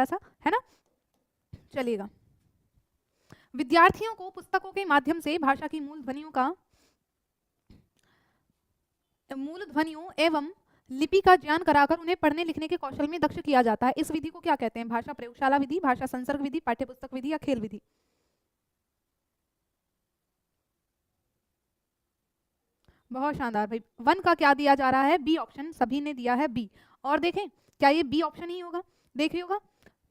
छोटा सा, है ना। चलिएगा, विद्यार्थियों को पुस्तकों के माध्यम से भाषा की मूल ध्वनियों एवं लिपि का ज्ञान कराकर उन्हें पढ़ने लिखने के कौशल में दक्ष किया जाता है। इस विधि को क्या कहते हैं? भाषा प्रयोगशाला विधि, भाषा संसर्ग विधि, पाठ्यपुस्तक विधि या खेल विधि? बहुत शानदार भाई। 1 का क्या दिया जा रहा है? बी ऑप्शन, सभी ने दिया है बी। और देखें क्या ये बी ऑप्शन ही होगा? देखिए होगा,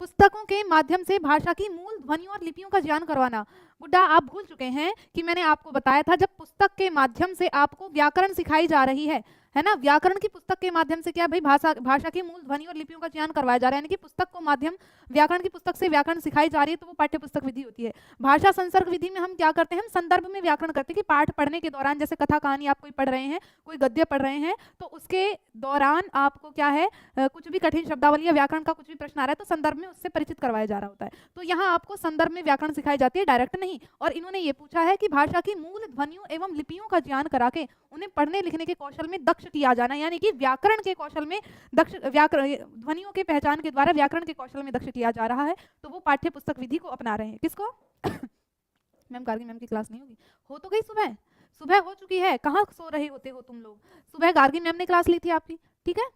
पुस्तकों के माध्यम से भाषा की मूल ध्वनियों और लिपियों का ज्ञान करवाना। बुड्ढा आप भूल चुके हैं कि मैंने आपको बताया था, जब पुस्तक के माध्यम से आपको व्याकरण सिखाई जा रही है ना, व्याकरण की पुस्तक के माध्यम से क्या भाई भाषा की मूल ध्वनि और लिपियों का ज्ञान करवाया जा रहा है, यानी कि पुस्तक को माध्यम व्याकरण की पुस्तक से व्याकरण सिखाई जा रही है, तो वो पाठ्य पुस्तक विधि होती है। भाषा संसर्ग विधि में हम क्या करते हैं? हम संदर्भ में व्याकरण करते हैं कि पाठ पढ़ने के दौरान, जैसे कथा कहानी आप कोई पढ़ रहे हैं, कोई गद्य पढ़ रहे हैं, तो उसके दौरान आपको क्या है, कुछ भी कठिन शब्दावली या व्याकरण का कुछ भी प्रश्न आ रहा है तो संदर्भ में उससे परिचित करवाया जा रहा होता है। तो यहाँ आपको संदर्भ में व्याकरण सिखाई जाती है, डायरेक्ट नहीं। और इन्होंने ये पूछा है कि भाषा की मूल ध्वनियों एवं लिपियों का ज्ञान करा के उन्हें पढ़ने लिखने के कौशल में दक्ष किया जाना, यानी कि व्याकरण के कौशल में दक्ष, व्याकरण ध्वनियों के पहचान के द्वारा व्याकरण के कौशल में दक्ष किया जा रहा है। तो वो पाठ्य पुस्तक विधि को अपना रहे हैं। किसको? मैम गार्गी मैम की क्लास नहीं होगी? हो तो गई, सुबह सुबह हो चुकी है, कहाँ सो रहे होते हो तुम लोग? सुबह गार्गी मैम ने क्लास ली थी आपकी, ठीक है।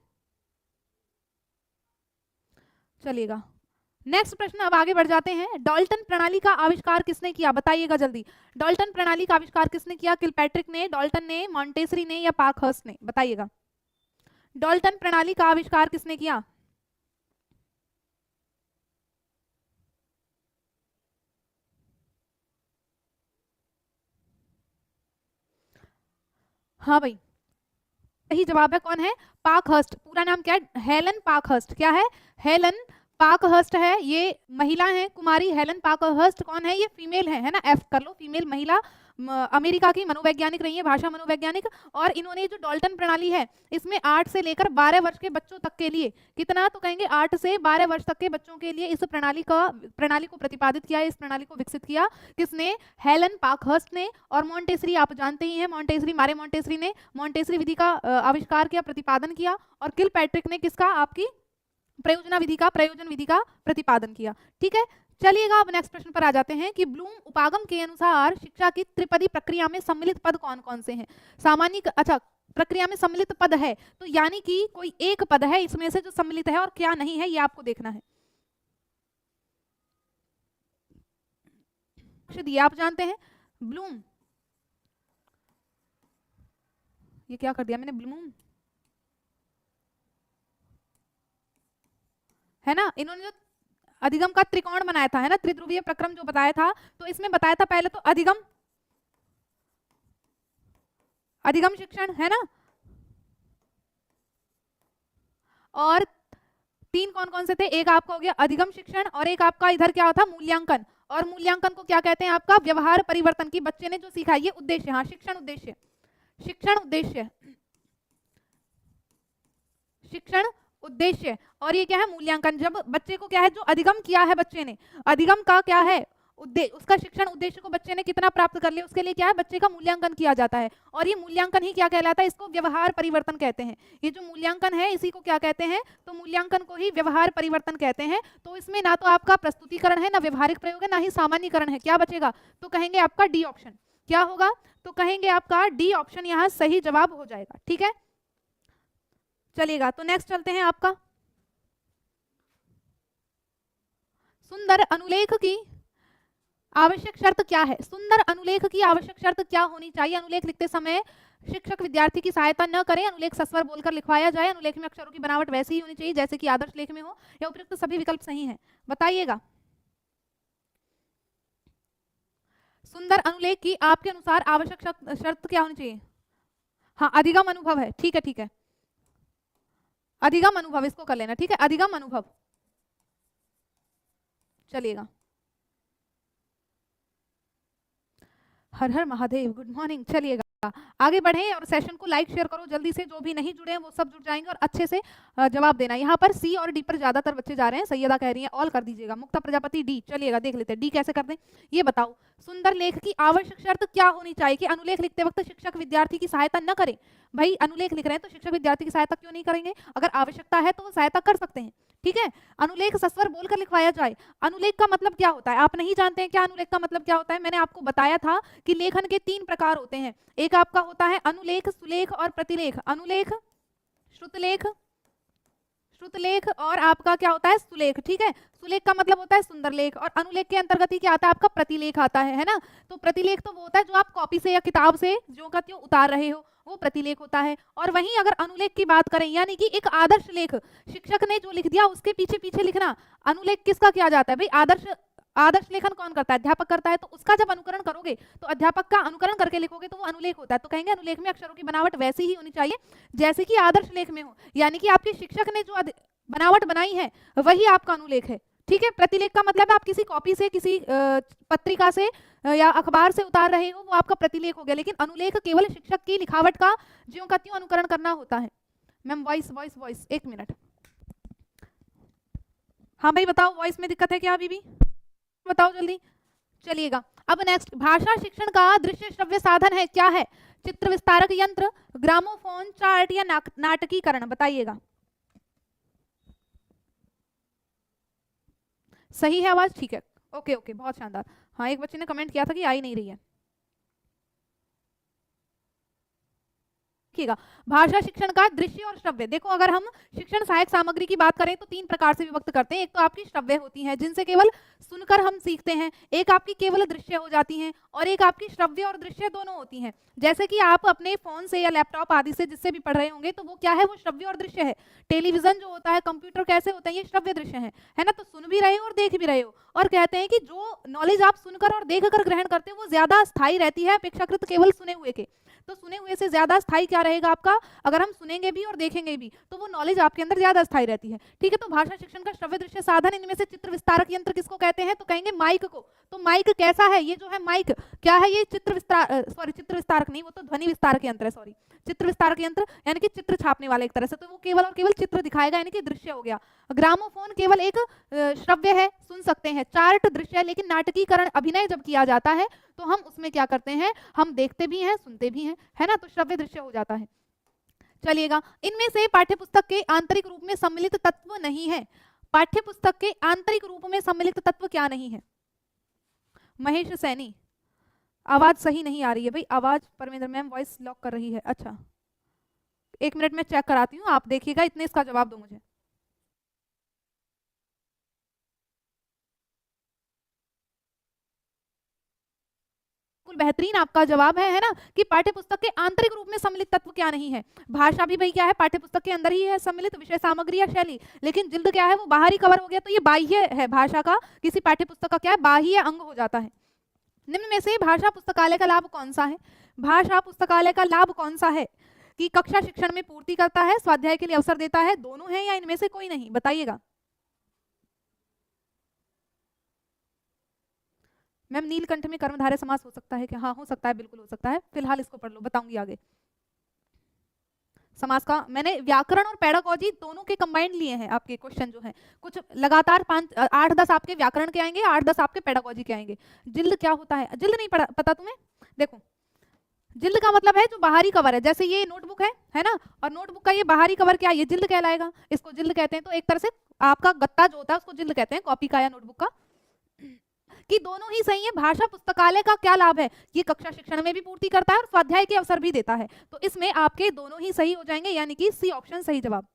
चलिएगा, नेक्स्ट प्रश्न, अब आगे बढ़ जाते हैं। डाल्टन प्रणाली का आविष्कार किसने किया? बताइएगा जल्दी। डाल्टन प्रणाली का आविष्कार किसने किया? किलपैट्रिक ने, डाल्टन ने, मॉन्टेसरी ने या पार्कहर्स्ट ने? बताइएगा, डाल्टन प्रणाली का आविष्कार किसने किया? हाँ भाई, सही जवाब है। कौन है? पार्कहर्स्ट। पूरा नाम क्या है? Helen Parkhurst. क्या है? हेलन पार्कहर्स्ट है, ये महिला है, कुमारी हेलन पार्कहर्स्ट। कौन है? ये फीमेल है ना, एफ कर लो, फीमेल महिला, अमेरिका की मनोवैज्ञानिक रही है, भाषा मनोवैज्ञानिक। और इन्होंने जो डाल्टन प्रणाली है, इसमें 8 से लेकर 12 वर्ष के बच्चों तक के लिए, कितना तो कहेंगे 8 से 12 वर्ष तक के बच्चों के लिए इस प्रणाली को प्रतिपादित किया, इस प्रणाली को विकसित किया। किसने? हेलन पार्कहर्स्ट ने। और मॉन्टेसरी आप जानते ही हैं, मॉन्टेसरी, मारे मॉन्टेसरी ने मॉन्टेसरी विधि का आविष्कार किया, प्रतिपादन किया। और किलपैट्रिक ने किसका? आपकी प्रयोजन विधि का प्रतिपादन किया। ठीक है, चलिएगा अब नेक्स्ट प्रश्न पर आ जाते हैं कि ब्लूम उपागम के अनुसार शिक्षा की त्रिपदी प्रक्रिया में सम्मिलित पद कौन कौन से हैं? सामान्य, अच्छा, प्रक्रिया में सम्मिलित पद है तो यानी कि कोई एक पद है इसमें से जो सम्मिलित है और क्या नहीं है, ये आपको देखना है। दिया आप जानते हैं, ब्लूम, ये क्या कर दिया मैंने, ब्लूम है ना, इन्होंने जो अधिगम का त्रिकोण बनाया था, है ना, त्रिध्रुवीय प्रक्रम जो बताया था, तो इसमें बताया था पहले तो अधिगम शिक्षण, है ना, और 3 कौन कौन से थे? एक आपका हो गया अधिगम शिक्षण, और एक आपका इधर क्या था? मूल्यांकन। और मूल्यांकन को क्या कहते हैं? आपका व्यवहार परिवर्तन, की बच्चे ने जो सीखा, ये उद्देश्य, हाँ, शिक्षण उद्देश्य, शिक्षण उद्देश्य। और ये क्या है? मूल्यांकन। जब बच्चे को क्या है, जो अधिगम किया है बच्चे ने, अधिगम का क्या है? उद्देश्य, उसका शिक्षण उद्देश्य को बच्चे ने कितना प्राप्त कर लिया, उसके लिए क्या है? बच्चे का मूल्यांकन किया जाता है। और ये मूल्यांकन ही क्या कहलाता है? इसको व्यवहार परिवर्तन कहते हैं। ये जो मूल्यांकन है इसी को क्या कहते हैं? तो मूल्यांकन को ही व्यवहार परिवर्तन कहते हैं। तो इसमें ना तो आपका प्रस्तुतिकरण है, ना व्यवहारिक प्रयोग है, ना ही सामान्यीकरण है। क्या बचेगा? तो कहेंगे आपका डी ऑप्शन। क्या होगा? तो कहेंगे आपका डी ऑप्शन यहाँ सही जवाब हो जाएगा। ठीक है, चलिएगा, तो नेक्स्ट चलते हैं आपका सुंदर अनुलेख की आवश्यक शर्त क्या है? सुंदर अनुलेख की आवश्यक शर्त क्या होनी चाहिए? अनुलेख लिखते समय शिक्षक विद्यार्थी की सहायता न करें, अनुलेख सस्वर बोलकर लिखवाया जाए, अनुलेख में अक्षरों की बनावट वैसी ही होनी चाहिए जैसे कि आदर्श लेख में हो, या उपयुक्त सभी विकल्प सही हैं? बताइएगा, सुंदर अनुलेख की आपके अनुसार आवश्यक शर्त क्या होनी चाहिए? हाँ, अधिगम अनुभव है, ठीक है, ठीक है, अधिगम अनुभव इसको कर लेना, ठीक है, अधिगम अनुभव। चलिएगा, हर हर महादेव, गुड मॉर्निंग। चलिएगा आगे बढ़े और सेशन को लाइक शेयर करो जल्दी से, जो भी नहीं जुड़े हैं वो सब जुड़ जाएंगे और अच्छे से जवाब देना। यहाँ पर सी और डी पर ज्यादातर बच्चे जा रहे हैं, सैयदा कह रही हैं ऑल कर दीजिएगा, मुक्ता प्रजापति डी। चलिएगा देख लेते हैं डी कैसे कर दें। ये बताओ, सुंदर लेख की आवश्यक शर्त क्या होनी चाहिए कि अनुलेख लिखते वक्त शिक्षक विद्यार्थी की सहायता न करे? भाई अनुलेख लिख रहे हैं तो शिक्षक विद्यार्थी की सहायता क्यों नहीं करेंगे? अगर आवश्यकता है तो वो सहायता कर सकते हैं, ठीक है, अनुलेख सस्वर बोलकर लिखवाया जाए। अनुलेख का मतलब क्या होता है, आप नहीं जानते हैं क्या अनुलेख का मतलब क्या होता है? मैंने आपको बताया था कि लेखन के 3 प्रकार होते हैं। एक आपका होता है अनुलेख, सुलेख और प्रतिलेख। अनुलेख, श्रुतलेख, श्रुतलेख और आपका क्या होता है, सुलेख। ठीक है, सुलेख का मतलब होता है सुंदर लेख, और अनुलेख के अंतर्गत ही क्या आता है आपका, प्रतिलेख आता है ना। तो प्रतिलेख तो वो होता है जो आप कॉपी से या किताब से जो का त्यों उतार रहे हो, वो प्रतिलेख होता है। और वहीं अगर अनुलेख की बात करें, यानी कि एक आदर्श लेख, शिक्षक ने जो लिख दिया उसके पीछे पीछे लिखना, अनुलेख किसका किया जाता है भाई, आदर्श लेखन कौन करता है, अध्यापक करता है। तो उसका जब अनुकरण करोगे तो अध्यापक का अनुकरण करके लिखोगे तो वो अनुलेख होता है। तो कहेंगे अनुलेख में अक्षरों की बनावट वैसी ही होनी चाहिए जैसे कि आदर्श लेख में हो, यानी कि आपके शिक्षक ने जो बनावट बनाई है वही आपका अनुलेख है। ठीक है, प्रतिलेख का मतलब है आप किसी कॉपी से, किसी पत्रिका से या अखबार से उतार रहे हो, वो आपका प्रतिलेख हो गया। लेकिन अनुलेख केवल शिक्षक की लिखावट का ज्यों का त्यों अनुकरण करना होता है। मैम वॉइस वॉइस वॉइस, एक मिनट। हाँ भाई बताओ, वॉइस में दिक्कत है क्या अभी भी, बताओ जल्दी। चलिएगा, अब नेक्स्ट, भाषा शिक्षण का दृश्य श्रव्य साधन है, क्या है? चित्र विस्तारक यंत्र, ग्रामोफोन, चार्ट या नाटकीकरण, बताइएगा। सही है आवाज, ठीक है, ओके ओके, बहुत शानदार। हाँ, एक बच्चे ने कमेंट किया था कि आ ही नहीं रही है। भाषा शिक्षण का दृश्य और श्रव्य, देखो अगर हम शिक्षण सहायक सामग्री की बात करें तो 3 प्रकार से विभक्त करते हैं। एक तो आपकी श्रव्य होती है जिनसे केवल सुनकर हम सीखते हैं, एक आपकी केवल दृश्य हो जाती हैं, और एक आपकी श्रव्य और दृश्य दोनों होती हैं। जैसे कि आप अपने फोन से या लैपटॉप आदि से जिससे भी पढ़ रहे होंगे तो वो क्या है, वो श्रव्य और दृश्य है। टेलीविजन जो होता है, कंप्यूटर कैसे होता है, ये श्रव्य दृश्य है ना। तो सुन भी रहे हो और देख भी रहे हो, और कहते हैं कि जो नॉलेज आप सुनकर और देखकर ग्रहण करते हो वो ज्यादा स्थायी रहती है अपेक्षाकृत केवल सुने हुए के। तो सुने हुए से ज्यादा स्थायी क्या रहेगा आपका, अगर हम सुनेंगे भी और देखेंगे भी तो वो नॉलेज आपके अंदर ज्यादा स्थायी रहती है। ठीक है, तो भाषा शिक्षण का श्रव्य दृश्य साधन, इनमें से चित्र विस्तारक यंत्र किसको कहते हैं, तो कहेंगे माइक को। तो माइक कैसा है, ये जो है माइक क्या है, ये चित्र विस्तारक नहीं, वो तो ध्वनि विस्तारक यंत्र है, सॉरी, चित्र विस्तारक यंत्र यानी कि चित्र छापने वाला एक तरह से, तो वो केवल और केवल चित्र दिखाएगा, यानी कि दृश्य हो गया। ग्रामोफोन केवल एक श्रव्य है, सुन सकते हैं। चार्ट दृश्य है, लेकिन नाटकीकरण अभिनय जब किया जाता है तो हम उसमें क्या करते हैं, हम देखते भी हैं सुनते भी हैं, है ना, तो श्रव्य दृश्य हो जाता है। चलिएगा, इनमें से पाठ्यपुस्तक के आंतरिक रूप में सम्मिलित तत्व नहीं है। पाठ्यपुस्तक के आंतरिक रूप में सम्मिलित तत्व क्या नहीं है? महेश सैनी, आवाज सही नहीं आ रही है भाई, आवाज, परमेंद्र मैम वॉइस लॉक कर रही है। अच्छा, एक मिनट में चेक कराती हूँ, आप देखिएगा, इतने इसका जवाब दो मुझे। बेहतरीन आपका जवाब है ना, कि पाठ्यपुस्तक के आंतरिक रूप में सम्मिलित तत्व क्या नहीं है। भाषा भी भाई क्या है, पाठ्यपुस्तक के अंदर ही है सम्मिलित, विषय सामग्री या शैली। लेकिन जिल्द क्या है, वो बाहरी कवर हो गया, तो ये बाह्य है, भाषा का किसी पाठ्यपुस्तक का क्या है, बाह्य अंग हो जाता है। निम्न में से भाषा पुस्तकालय का लाभ कौन सा है? भाषा पुस्तकालय का लाभ कौन सा है, कि कक्षा शिक्षण में पूर्ति करता है, स्वाध्याय के लिए अवसर देता है, दोनों है, या इनमें से कोई नहीं, बताइएगा। मैम नीलकंठ में कर्मधारय समास हो सकता है क्या? हाँ हो सकता है, बिल्कुल हो सकता है, फिलहाल इसको पढ़ लो, बताऊंगी आगे। समास का मैंने व्याकरण और पेडागॉजी दोनों के कंबाइंड लिए हैं। आपके क्वेश्चन जो है कुछ लगातार 8-10 आपके व्याकरण के आएंगे, 8-10 आपके पेडागॉजी के आएंगे। जिल्द क्या होता है, जिल्द नहीं पता तुम्हें? देखो, जिल्द का मतलब है जो बाहरी कवर है, जैसे ये नोटबुक है ना, और नोटबुक का ये बाहरी कवर क्या है, ये जिल्द कहलाएगा, इसको जिल्द कहते हैं। तो एक तरह से आपका गत्ता जो होता है उसको जिल्द कहते हैं, कॉपी का या नोटबुक का, कि दोनों ही सही है। भाषा पुस्तकालय का क्या लाभ है, ये कक्षा शिक्षण में भी पूर्ति करता है और स्वाध्याय के अवसर भी देता है, तो इसमें आपके दोनों ही सही हो जाएंगे, यानी कि सी ऑप्शन सही जवाब।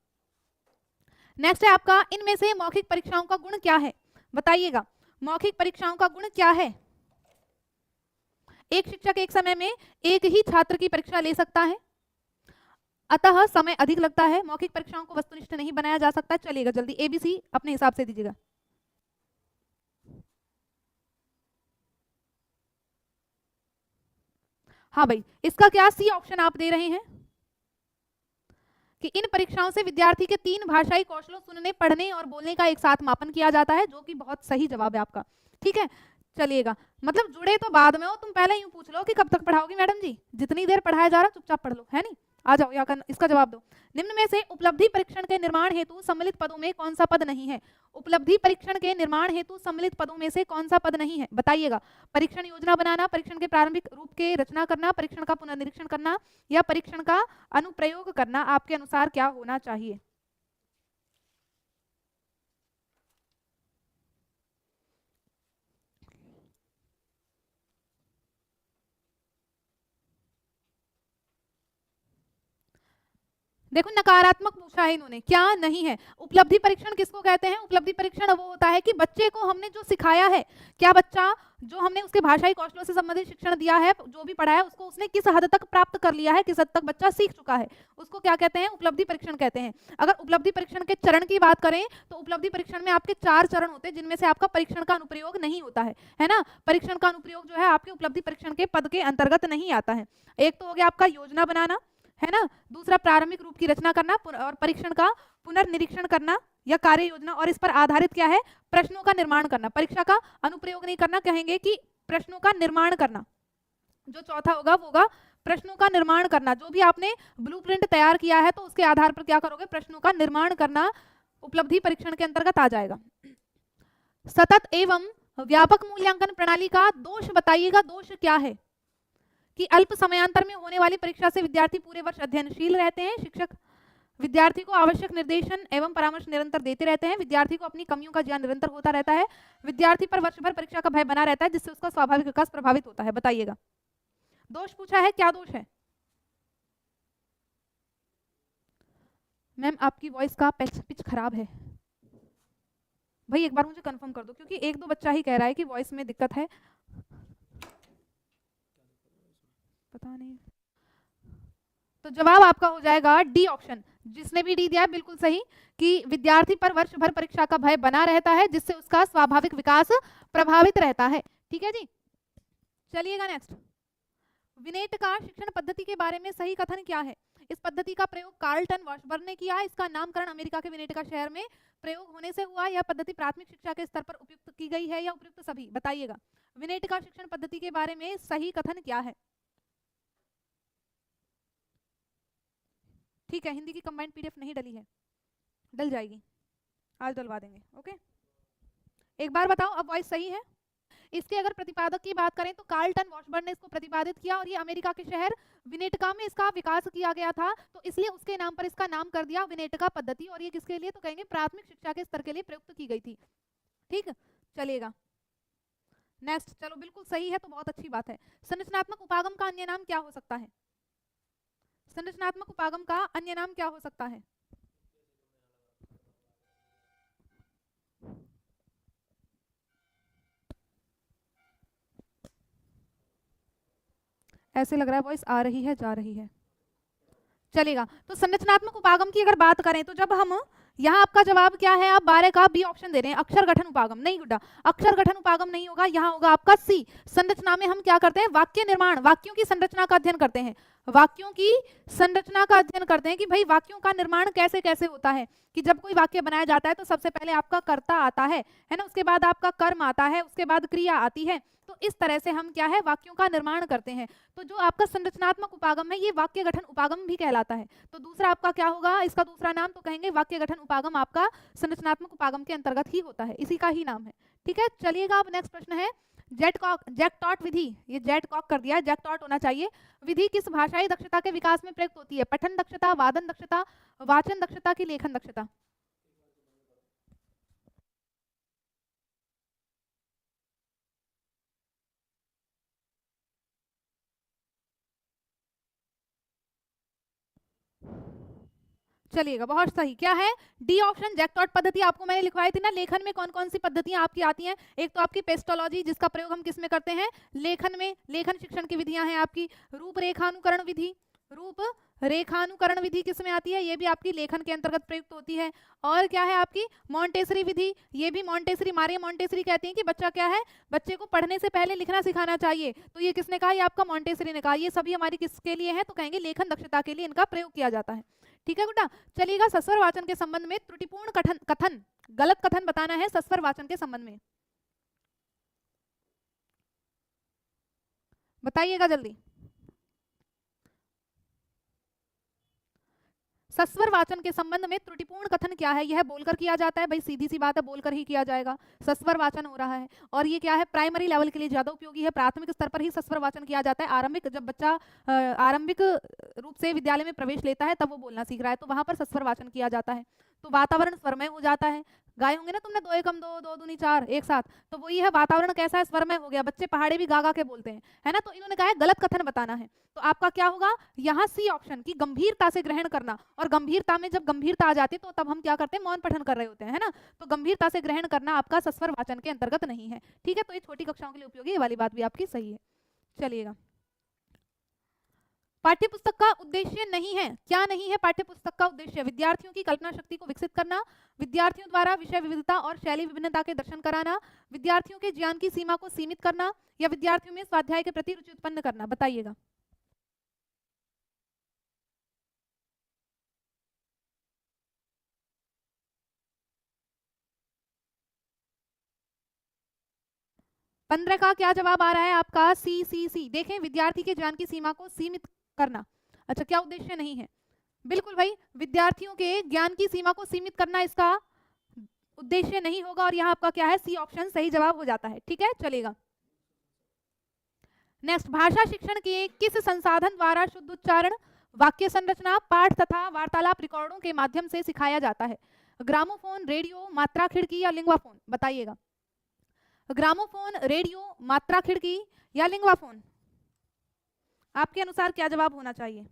नेक्स्ट है आपका, इनमें से मौखिक परीक्षाओं का गुण क्या है, बताइएगा। मौखिक परीक्षाओं का गुण क्या है? एक शिक्षक एक समय में एक ही छात्र की परीक्षा ले सकता है, अतः समय अधिक लगता है, मौखिक परीक्षाओं को वस्तुनिष्ठ नहीं बनाया जा सकता। चलिएगा जल्दी, ABC अपने हिसाब से दीजिएगा। हाँ भाई, इसका क्या सी ऑप्शन आप दे रहे हैं, कि इन परीक्षाओं से विद्यार्थी के 3 भाषाई कौशलों, सुनने, पढ़ने और बोलने का एक साथ मापन किया जाता है, जो कि बहुत सही जवाब है आपका। ठीक है, चलिएगा, मतलब जुड़े तो बाद में हो, तुम पहले यूं पूछ लो कि कब तक पढ़ाओगी मैडम जी, जितनी देर पढ़ाया जा रहा चुपचाप पढ़ लो, है नहीं, आ जाओ यहाँ इसका जवाब दो। निम्न में से उपलब्धि परीक्षण के निर्माण हेतु सम्मिलित पदों में कौन सा पद नहीं है? उपलब्धि परीक्षण के निर्माण हेतु सम्मिलित पदों में से कौन सा पद नहीं है, बताइएगा। परीक्षण योजना बनाना, परीक्षण के प्रारंभिक रूप के रचना करना, परीक्षण का पुनर्निरीक्षण करना, या परीक्षण का अनुप्रयोग करना, आपके अनुसार क्या होना चाहिए? देखो नकारात्मक पूछा है इन्होंने, क्या नहीं है। उपलब्धि परीक्षण किसको कहते हैं? उपलब्धि परीक्षण वो होता है कि बच्चे को हमने जो सिखाया है, क्या बच्चा जो हमने उसके भाषाई कौशलों से संबंधित शिक्षण दिया है, जो भी पढ़ाया उसको उसने किस हद तक प्राप्त कर लिया है, किस हद तक बच्चा सीख चुका है, उसको क्या कहते हैं? उपलब्धि परीक्षण कहते हैं। अगर उपलब्धि परीक्षण के चरण की बात करें तो उपलब्धि परीक्षण में आपके 4 चरण होते हैं, जिनमें से आपका परीक्षण का अनुप्रयोग नहीं होता है ना। परीक्षण का अनुप्रयोग जो है आपके उपलब्धि परीक्षण के पद के अंतर्गत नहीं आता है। एक तो हो गया आपका योजना बनाना, है ना, दूसरा प्रारंभिक रूप की रचना करना, और परीक्षण का पुनर्निरीक्षण करना या कार्य योजना, और इस पर आधारित क्या है? प्रश्नों का निर्माण करना। परीक्षा का अनुप्रयोग नहीं करना, कहेंगे कि प्रश्नों का निर्माण करना। जो चौथा होगा वो होगा प्रश्नों का निर्माण करना। जो भी आपने ब्लूप्रिंट तैयार किया है तो उसके आधार पर क्या करोगे? प्रश्नों का निर्माण करना उपलब्धि परीक्षण के अंतर्गत आ जाएगा। सतत एवं व्यापक मूल्यांकन प्रणाली का दोष बताइएगा। दोष क्या है? कि अल्प समयांतर में होने वाली परीक्षा से विद्यार्थी पूरे वर्ष अध्ययनशील रहते हैं। शिक्षक विद्यार्थी को आवश्यक निर्देशन एवं परामर्श निरंतर देते रहते हैं। विद्यार्थी को अपनी कमियों का ज्ञान निरंतर होता रहता है। विद्यार्थी पर वर्ष भर परीक्षा का भय बना रहता है, जिससे उसका स्वाभाविक विकास प्रभावित होता है। बताइएगा, दोष पूछा है, क्या दोष है? मैम आपकी वॉइस का पिच खराब है। भाई एक बार मुझे कंफर्म कर दो, क्योंकि एक दो बच्चा ही कह रहा है कि वॉइस में दिक्कत है। पता नहीं। तो जवाब आपका हो जाएगा डी ऑप्शन। जिसने भी डी दिया है बिल्कुल सही, कि विद्यार्थी पर वर्ष भर परीक्षा का भय बना रहता है, जिससे उसका स्वाभाविक विकास प्रभावित रहता है। ठीक है जी, चलिएगा नेक्स्ट। विनेटका शिक्षण पद्धति के बारे में सही कथन क्या है? इस पद्धति का प्रयोग कार्लटन वॉशबर्न ने किया है। इसका नामकरण अमेरिका के विनेटका शहर में प्रयोग होने से हुआ। यह पद्धति प्राथमिक शिक्षा के स्तर पर उपयुक्त की गई है या उपयुक्त सभी? बताइएगा, विनेटका शिक्षण पद्धति के बारे में सही कथन क्या है? ठीक है, हिंदी की कंबाइंड पीडीएफ नहीं डली है, डल जाएगी, आज डलवा देंगे। ओके, एक बार बताओ अब वॉइस सही है? इसके अगर प्रतिपादक की बात करें तो कार्लटन वॉशबर्न ने इसको प्रतिपादित किया, और ये अमेरिका के शहर विनेटका में इसका विकास किया गया था, तो इसलिए उसके नाम पर इसका नाम कर दिया विनेटका पद्धति। और ये किसके लिए? तो कहेंगे प्राथमिक शिक्षा के स्तर के लिए प्रयुक्त की गई थी। ठीक, चलिएगा नेक्स्ट। चलो बिल्कुल सही है तो बहुत अच्छी बात है। संरचनात्मक उपागम का अन्य नाम क्या हो सकता है? संरचनात्मक उपागम का अन्य नाम क्या हो सकता है? ऐसे लग रहा है वॉइस आ रही है जा रही है। चलेगा, तो संरचनात्मक उपागम की अगर बात करें तो जब हम यहाँ, आपका जवाब क्या है? आप 12 का बी ऑप्शन दे रहे हैं, अक्षर गठन उपागम। नहीं गुड्डा, अक्षर गठन उपागम नहीं होगा, यहाँ होगा आपका सी। संरचना में हम क्या करते हैं? वाक्य निर्माण, वाक्यों की संरचना का अध्ययन करते हैं। वाक्यों की संरचना का अध्ययन करते हैं कि भाई वाक्यों का निर्माण कैसे कैसे होता है। कि जब कोई वाक्य बनाया जाता है तो सबसे पहले आपका कर्ता आता है ना, उसके बाद आपका कर्म आता है, उसके बाद क्रिया आती है। तो इस तरह से हम क्या है? वाक्यों का निर्माण करते हैं। तो जो आपका संरचनात्मक उपागम है ये वाक्य गठन उपागम भी कहलाता है। तो दूसरा आपका क्या होगा? इसका दूसरा नाम तो कहेंगे वाक्य गठन उपागम, आपका संरचनात्मक उपागम के अंतर्गत ही होता है, इसी का ही नाम है। ठीक है, चलिएगा अब नेक्स्ट प्रश्न है जैकटॉट विधि। ये जैकटॉट कर दिया है, जैकटॉट होना चाहिए। विधि किस भाषाई दक्षता के विकास में प्रयुक्त होती है? पठन दक्षता, वादन दक्षता, वाचन दक्षता की लेखन दक्षता? चलिएगा, बहुत सही। क्या है? डी ऑप्शन, जैकटॉट पद्धति। आपको मैंने लिखवाई थी ना लेखन में कौन कौन सी पद्धतियां आपकी आती हैं। एक तो आपकी पेस्टोलॉजी, जिसका प्रयोग हम किस में करते हैं? लेखन में। लेखन शिक्षण की विधियां हैं आपकी। रूपरेखानुकरण विधि, रूप रेखानुकरण विधि किस में आती है? ये भी आपकी लेखन के अंतर्गत प्रयुक्त होती है। और क्या है आपकी? मॉन्टेसरी विधि। ये भी मॉन्टेसरी, मारिया मॉन्टेसरी कहती है कि बच्चा क्या है, बच्चे को पढ़ने से पहले लिखना सिखाना चाहिए। तो ये किसने कहा? ये आपका मॉन्टेसरी ने कहा। ये सभी हमारी किसके लिए है? तो कहेंगे लेखन दक्षता के लिए इनका प्रयोग किया जाता है। ठीक है गुड्डा, चलिएगा। सस्वर वाचन के संबंध में त्रुटिपूर्ण कथन, गलत कथन बताना है सस्वर वाचन के संबंध में। बताइएगा जल्दी। सस्वर वाचन के संबंध में त्रुटिपूर्ण कथन क्या है? यह बोलकर किया जाता है। भाई सीधी सी बात है, बोलकर ही किया जाएगा। सस्वर वाचन हो रहा है। और ये क्या है? प्राइमरी लेवल के लिए ज्यादा उपयोगी है। प्राथमिक स्तर पर ही सस्वर वाचन किया जाता है। आरंभिक, जब बच्चा आरंभिक रूप से विद्यालय में प्रवेश लेता है तब वो बोलना सीख रहा है, तो वहां पर सस्वर वाचन किया जाता है। तो वातावरण स्वरमय हो जाता है, गाए होंगे ना तुमने, 2 एकम 2, 2 दूनी 4 एक साथ। तो वही है, वातावरण कैसा है, स्वरमय हो गया। बच्चे पहाड़ी भी गा गा के बोलते हैं, है ना। तो इन्होंने कहा है गलत कथन बताना है। तो आपका क्या होगा यहाँ सी ऑप्शन की गंभीरता से ग्रहण करना। और गंभीरता में जब गंभीरता आ जाती है तो तब हम क्या करते हैं, मौन पठन कर रहे होते हैं, है ना। तो गंभीरता से ग्रहण करना आपका सस्वर वाचन के अंतर्गत नहीं है, ठीक है। तो ये छोटी कक्षाओं के लिए उपयोगी, ये वाली बात भी आपकी सही है। चलिएगा, पाठ्यपुस्तक का उद्देश्य नहीं है, क्या नहीं है पाठ्यपुस्तक का उद्देश्य? विद्यार्थियों की कल्पना शक्ति को विकसित करना, विद्यार्थियों द्वारा विषय विविधता और शैली विभिन्नता के दर्शन कराना, विद्यार्थियों के ज्ञान की सीमा को सीमित करना, या विद्यार्थियों में स्वाध्याय के प्रति रुचि उत्पन्न करना। बताइएगा। पंद्रह का क्या जवाब आ रहा है आपका? सी। देखें, विद्यार्थी के ज्ञान की सीमा को सीमित करना। अच्छा, क्या उद्देश्य नहीं है? बिल्कुल भाई, विद्यार्थियों के ज्ञान की सीमा को सीमित करना इसका उद्देश्य नहीं होगा। और यहाँ आपका क्या है, सी ऑप्शन सही जवाब हो जाता है, ठीक है। चलेगा, नेक्स्ट, भाषा शिक्षण के किस संसाधन द्वारा शुद्ध उच्चारण, वाक्य संरचना, पाठ तथा वार्तालाप रिकॉर्डों के माध्यम से सिखाया जाता है? ग्रामोफोन, रेडियो, मात्रा खिड़की या लिंग्वाफोन? बताइएगा। ग्रामोफोन, रेडियो, मात्रा खिड़की या लिंग्वाफोन? आपके अनुसार क्या जवाब होना चाहिए?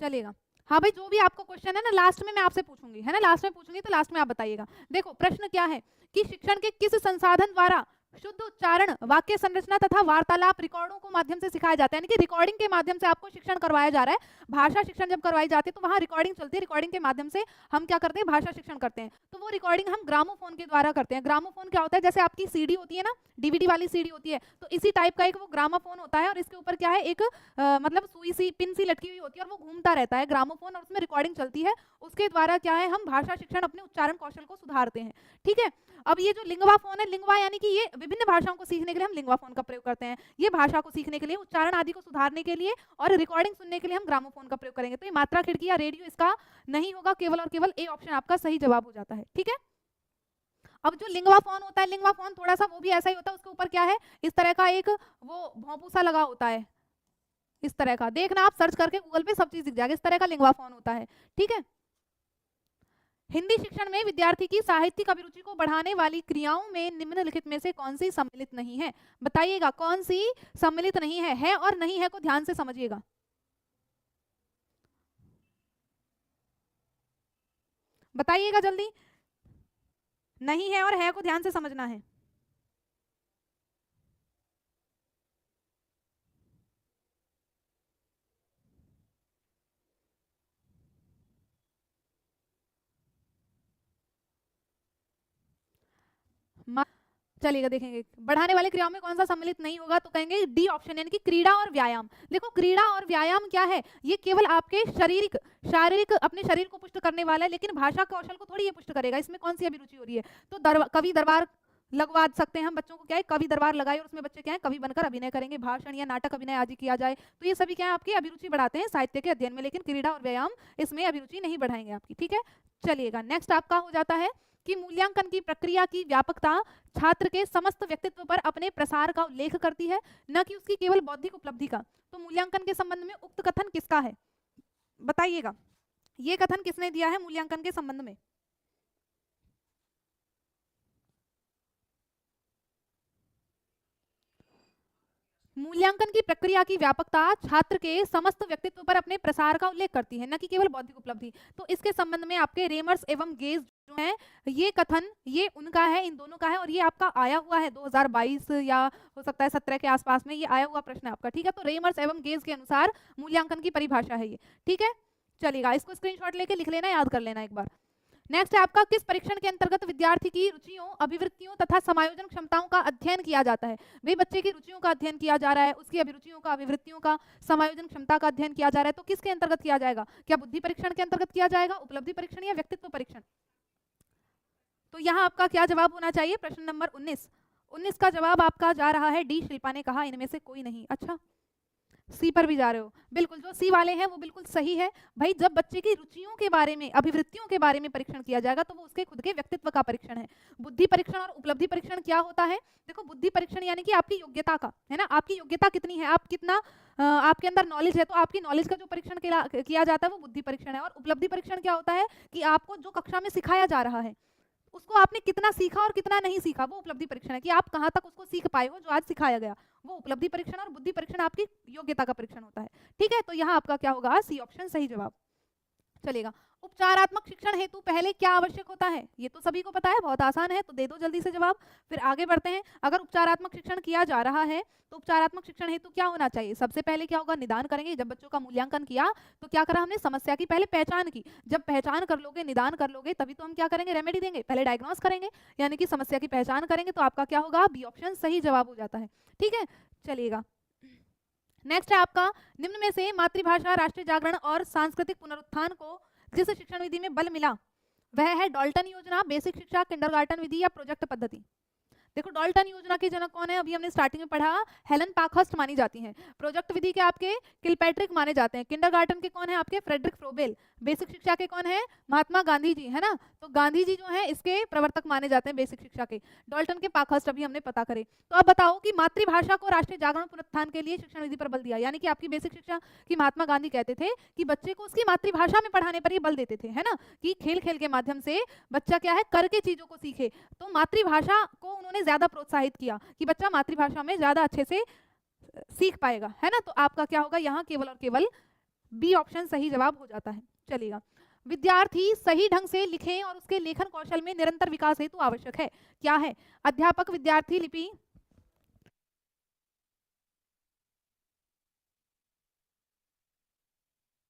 चलेगा, हाँ भाई, जो भी आपको क्वेश्चन है ना लास्ट में मैं आपसे पूछूंगी, है ना, लास्ट में पूछूंगी तो लास्ट में आप बताइएगा। देखो प्रश्न क्या है कि शिक्षण के किस संसाधन द्वारा शुद्ध उच्चारण, वाक्य संरचना तथा वार्तालाप रिकॉर्डों को माध्यम से सिखाया जाता है, यानी कि रिकॉर्डिंग के माध्यम से आपको शिक्षण करवाया जा रहा है। भाषा शिक्षण जब करवाई जाती है तो वहां रिकॉर्डिंग चलती है, रिकॉर्डिंग के माध्यम से हम क्या करते हैं, भाषा शिक्षण करते हैं। तो वो रिकॉर्डिंग हम ग्रामोफोन के द्वारा करते हैं। ग्रामोफोन क्या होता है, जैसे आपकी सीडी होती है ना, डीवीडी वाली सीडी होती है, तो इसी टाइप का एक वो ग्रामोफोन होता है। और इसके ऊपर क्या है, एक मतलब सुई सी, पिन सी लटकी हुई होती है, और वो घूमता रहता है ग्रामोफोन, और उसमें रिकॉर्डिंग चलती है। उसके द्वारा क्या है, हम भाषा शिक्षण, अपने उच्चारण कौशल को सुधारते हैं, ठीक है। अब ये जो लिंगवा फोन है, लिंगवा यानी कि ये विभिन्न भाषाओं को सीखने के लिए हम लिंगवा फोन का प्रयोग करते हैं। ये भाषा को सीखने के लिए, उच्चारण आदि को सुधारने के लिए और रिकॉर्डिंग सुनने के लिए हम ग्रामोफोन का प्रयोग करेंगे। तो ये मात्रा खिड़की या रेडियो इसका नहीं होगा, केवल और केवल ए ऑप्शन आपका सही जवाब हो जाता है, ठीक है। अब जो लिंगवा फोन होता है, लिंगवा फोन थोड़ा सा वो भी ऐसा ही होता है, उसके ऊपर क्या है, इस तरह का एक वो भोंपू सा लगा होता है, इस तरह का। देखना आप सर्च करके गूगल पे सब चीज दिख जाएगा, इस तरह का लिंगवा फोन होता है, ठीक है। हिंदी शिक्षण में विद्यार्थी की साहित्यिक अभिरुचि को बढ़ाने वाली क्रियाओं में निम्नलिखित में से कौन सी सम्मिलित नहीं है? बताइएगा, कौन सी सम्मिलित नहीं है और नहीं है को ध्यान से समझिएगा। बताइएगा जल्दी, नहीं है और है को ध्यान से समझना है। चलिएगा, देखेंगे बढ़ाने वाली क्रियाओं में कौन सा सम्मिलित नहीं होगा, तो कहेंगे डी ऑप्शन, यानी कि क्रीड़ा और व्यायाम। देखो क्रीड़ा और व्यायाम क्या है, ये केवल आपके शारीरिक अपने शरीर को पुष्ट करने वाला है, लेकिन भाषा कौशल को थोड़ी ये पुष्ट करेगा। इसमें कौन सी अभिरुचि हो रही है, तो कवि दरबार लगवा सकते हैं हम बच्चों को, क्या है, कवि दरबार लगाए और उसमें बच्चे क्या है, कवि बनकर अभिनय करेंगे, भाषण या नाटक अभिनय आदि किया जाए। तो ये सभी क्या है, आपकी अभिरुचि बढ़ाते हैं साहित्य के अध्ययन में, लेकिन क्रीड़ा और व्यायाम इसमें अभिरुचि नहीं बढ़ाएंगे आपकी, ठीक है। चलिएगा, नेक्स्ट आपका हो जाता है कि मूल्यांकन की प्रक्रिया की व्यापकता छात्र के समस्त व्यक्तित्व पर अपने प्रसार का उल्लेख करती है, न कि उसकी केवल बौद्धिक उपलब्धि का। तो मूल्यांकन के संबंध में उक्त कथन किसका है? बताइएगा, ये कथन किसने दिया है मूल्यांकन के संबंध में? मूल्यांकन की प्रक्रिया की व्यापकता छात्र के समस्त व्यक्तित्व पर अपने प्रसार का उल्लेख करती है, न कि केवल बौद्धिक उपलब्धि। तो इसके संबंध में आपके रेमर्स एवं गेज जो है, ये कथन ये उनका है, इन दोनों का है, और ये आपका आया हुआ है 2022 या हो सकता है 17 के आसपास में ये आया हुआ प्रश्न है आपका, ठीक है। तो रेमर्स एवं गेज के अनुसार मूल्यांकन की परिभाषा है ये, ठीक है। चलिएगा, इसको स्क्रीनशॉट लेके लिख लेना, याद कर लेना एक बार। नेक्स्ट है आपका, किस परीक्षण के अंतर्गत विद्यार्थी की रुचियों, अभिवृत्तियों तथा समायोजन क्षमताओं का अध्ययन किया जाता है? भाई बच्चे की रुचियों का अध्ययन किया जा रहा है, उसकी अभिरुचियों का, अभिवृत्तियों का, समायोजन क्षमता का अध्ययन किया जा रहा है, तो किसके अंतर्गत किया जाएगा? क्या बुद्धि परीक्षण के अंतर्गत किया जाएगा, उपलब्धि परीक्षण या व्यक्तित्व परीक्षण? तो यहाँ आपका क्या जवाब होना चाहिए? प्रश्न नंबर 19 का जवाब आपका जा रहा है डी, शिल्पा ने कहा इनमें से कोई नहीं। अच्छा, सी पर भी जा रहे हो, बिल्कुल जो सी वाले हैं वो बिल्कुल सही है भाई। जब बच्चे की रुचियों के बारे में, अभिवृत्तियों के बारे में परीक्षण किया जाएगा तो वो उसके खुद के व्यक्तित्व का परीक्षण है। बुद्धि परीक्षण और उपलब्धि परीक्षण क्या होता है? देखो बुद्धि परीक्षण यानी कि आपकी योग्यता का, है ना, आपकी योग्यता कितनी है, आप कितना आपके अंदर नॉलेज है, तो आपकी नॉलेज का जो परीक्षण किया जाता है वो बुद्धि परीक्षण है। और उपलब्धि परीक्षण क्या होता है कि आपको जो कक्षा में सिखाया जा रहा है उसको आपने कितना सीखा और कितना नहीं सीखा, वो उपलब्धि परीक्षण है कि आप कहाँ तक उसको सीख पाए हो जो आज सिखाया गया, वो उपलब्धि परीक्षण। और बुद्धि परीक्षण आपकी योग्यता का परीक्षण होता है। ठीक है, तो यहाँ आपका क्या होगा? सी ऑप्शन सही जवाब। चलेगा। उपचारात्मक शिक्षण हेतु पहले क्या आवश्यक होता है? ये तो सभी को पता है, बहुत आसान है, तो दे दो जल्दी से जवाब। फिर आगे बढ़ते हैं। अगर उपचारात्मक शिक्षण किया जा रहा है तो उपचारात्मक शिक्षण हेतु क्या होना चाहिए? सबसे पहले क्या होगा? निदान करेंगे। जब बच्चों का मूल्यांकन किया तो क्या करा हमने? समस्या की पहले पहचान की। जब पहचान कर लोगे, निदान कर लोगे, तभी तो हम क्या करेंगे? रेमेडी देंगे। पहले डायग्नोस करेंगे, यानी कि समस्या की पहचान करेंगे। तो आपका क्या होगा? बी ऑप्शन सही जवाब हो जाता है। ठीक है, चलिएगा। नेक्स्ट है आपका, निम्न में से मातृभाषा, राष्ट्रीय जागरण और सांस्कृतिक पुनरुत्थान को जिस शिक्षण विधि में बल मिला वह है डाल्टन योजना, बेसिक शिक्षा, किंडरगार्टन विधि या प्रोजेक्ट पद्धति। देखो डाल्टन योजना के जनक कौन है? अभी हमने स्टार्टिंग में पढ़ा, हेलन पाकहर्स्ट मानी जाती हैं। प्रोजेक्ट विधि के आपके किलपैट्रिक माने जाते हैं। किंडरगार्टन के कौन है? आपके फ्रेडरिक फ्रोबेल। बेसिक शिक्षा के कौन है? महात्मा गांधी जी, है ना। तो गांधी जी जो है इसके प्रवर्तक माने जाते हैं बेसिक शिक्षा के। डाल्टन के पाकहर्स्ट अभी हमने पता करे। तो अब बताओ कि मातृभाषा को राष्ट्रीय जागरण पुनरुत्थान के लिए शिक्षण विधि पर बल दिया, यानी कि आपकी बेसिक शिक्षा की महात्मा गांधी कहते थे कि बच्चे को उसकी मातृभाषा में पढ़ाने पर ही बल देते थे, है ना, कि खेल खेल के माध्यम से बच्चा क्या है? करके चीजों को सीखे। तो मातृभाषा को उन्होंने ज्यादा प्रोत्साहित किया कि बच्चा मातृभाषा में ज्यादा अच्छे से सीख पाएगा, है ना। तो आपका क्या होगा? यहाँ केवल और केवल बी ऑप्शन सही जवाब हो जाता है। चलिएगा। विद्यार्थी सही ढंग से लिखें और उसके लेखन कौशल में निरंतर विकास हेतु आवश्यक है। क्या है? अध्यापक विद्यार्थी लिपि,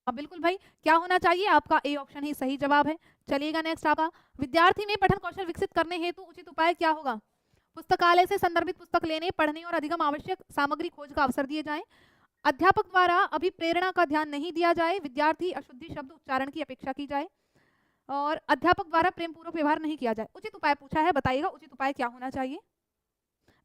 बिल्कुल भाई, क्या होना चाहिए? आपका ए ऑप्शन ही सही जवाब है। चलिएगा नेक्स्ट आपका, विद्यार्थी में पठन कौशल विकसित करने हेतु उचित उपाय क्या होगा? पुस्तकालय से संदर्भित पुस्तक लेने, पढ़ने और अधिगम आवश्यक सामग्री खोज का अवसर दिए जाएं। अध्यापक द्वारा अभिप्रेरणा का ध्यान नहीं दिया जाए, विद्यार्थी अशुद्धि शब्द उच्चारण की अपेक्षा की जाए, और अध्यापक द्वारा प्रेम पूर्वक व्यवहार नहीं किया जाए। उचित उपाय पूछा है, बताइएगा उचित उपाय क्या होना चाहिए?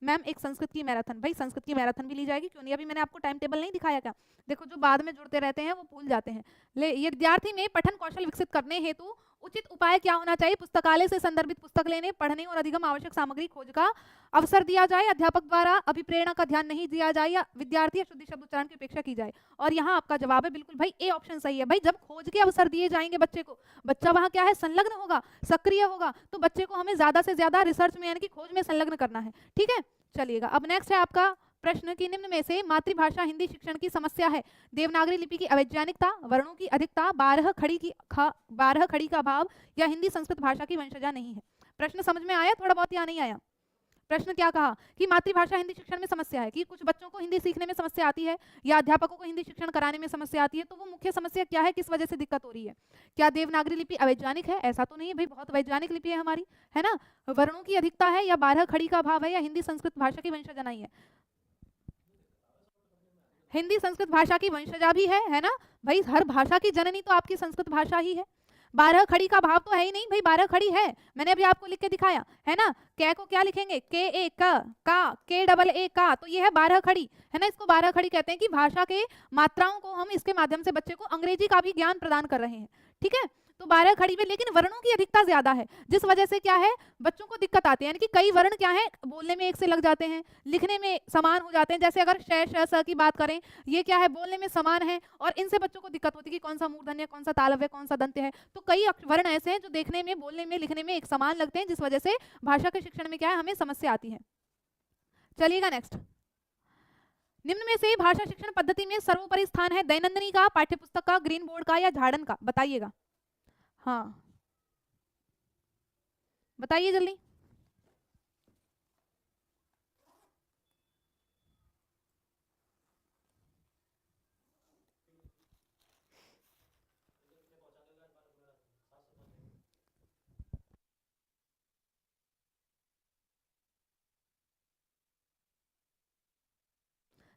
मैम एक संस्कृत की मैराथन, भाई संस्कृत की मैराथन भी ली जाएगी, क्यों नहीं? अभी मैंने आपको टाइम टेबल नहीं दिखाया क्या? देखो जो बाद में जुड़ते रहते हैं वो भूल जाते हैं। ये विद्यार्थी में पठन कौशल विकसित करने हेतु उचित उपाय क्या होना चाहिए? पुस्तकालय से संदर्भित पुस्तक लेने, पढ़ने और अधिगम आवश्यक सामग्री खोज का अवसर दिया जाए, अध्यापक द्वारा अभिप्रेरणा का ध्यान नहीं दिया जाए, या विद्यार्थी अशुद्धि शब्द उच्चारण की अपेक्षा की जाए। और यहाँ आपका जवाब है बिल्कुल भाई ए ऑप्शन सही है। भाई जब खोज के अवसर दिए जाएंगे बच्चे को, बच्चा वहां क्या है? संलग्न होगा, सक्रिय होगा, तो बच्चे को हमें ज्यादा से ज्यादा रिसर्च में यानी कि खोज में संलग्न करना है। ठीक है, चलिएगा। अब नेक्स्ट है आपका प्रश्न कि निम्न में से मातृभाषा हिंदी शिक्षण की समस्या है? देवनागरी लिपि की अवैज्ञानिकता, वर्णों की अधिकता, 12 खड़ी का भाव, या हिंदी संस्कृत भाषा की वंशजा नहीं है। प्रश्न समझ में आया थोड़ा बहुत या नहीं आया? प्रश्न क्या कहा कि मातृभाषा हिंदी शिक्षण में समस्या है, कि कुछ बच्चों को हिंदी सीखने में समस्या आती है या अध्यापकों को हिंदी शिक्षण कराने में समस्या आती है। तो वो मुख्य समस्या क्या है, किस वजह से दिक्कत हो रही है? क्या देवनागरी लिपि अवैज्ञानिक है? ऐसा तो नहीं है भाई, बहुत वैज्ञानिक लिपि है हमारी, है ना। वर्णों की अधिकता है, या 12 खड़ी का भाव है, या हिंदी संस्कृत भाषा की वंशजा नहीं है? हिंदी संस्कृत भाषा की वंशजा भी है ना भाई। हर भाषा की जननी तो आपकी संस्कृत भाषा ही है। 12 खड़ी का भाव तो है ही नहीं भाई, 12 खड़ी है, मैंने अभी आपको लिख के दिखाया है ना। कै को क्या लिखेंगे? के ए का, के डबल ए का, तो ये है 12 खड़ी, है ना। इसको 12 खड़ी कहते हैं कि भाषा के मात्राओं को हम इसके माध्यम से बच्चे को अंग्रेजी का भी ज्ञान प्रदान कर रहे हैं। ठीक है, तो 12 खड़ी में लेकिन वर्णों की अधिकता ज्यादा है, जिस वजह से क्या है? बच्चों को दिक्कत आती है, यानी कि कई वर्ण क्या है? बोलने में एक से लग जाते हैं, लिखने में समान हो जाते हैं। जैसे अगर श श स की बात करें, ये क्या है? बोलने में समान है, और इनसे बच्चों को दिक्कत होती है कि कौन सा मूर्धन्य है, कौन सा तालव्य है, कौन सा दंत्य है। तो कई वर्ण ऐसे हैं जो देखने में, बोलने में, लिखने में एक समान लगते हैं, जिस वजह से भाषा के शिक्षण में क्या है? हमें समस्या आती है। चलिएगा नेक्स्ट, निम्न में से भाषा शिक्षण पद्धति में सर्वोपरि स्थान है दैनंदिनी का, पाठ्यपुस्तक का, ग्रीन बोर्ड का, या झाड़न का? बताइएगा। हाँ बताइए जल्दी।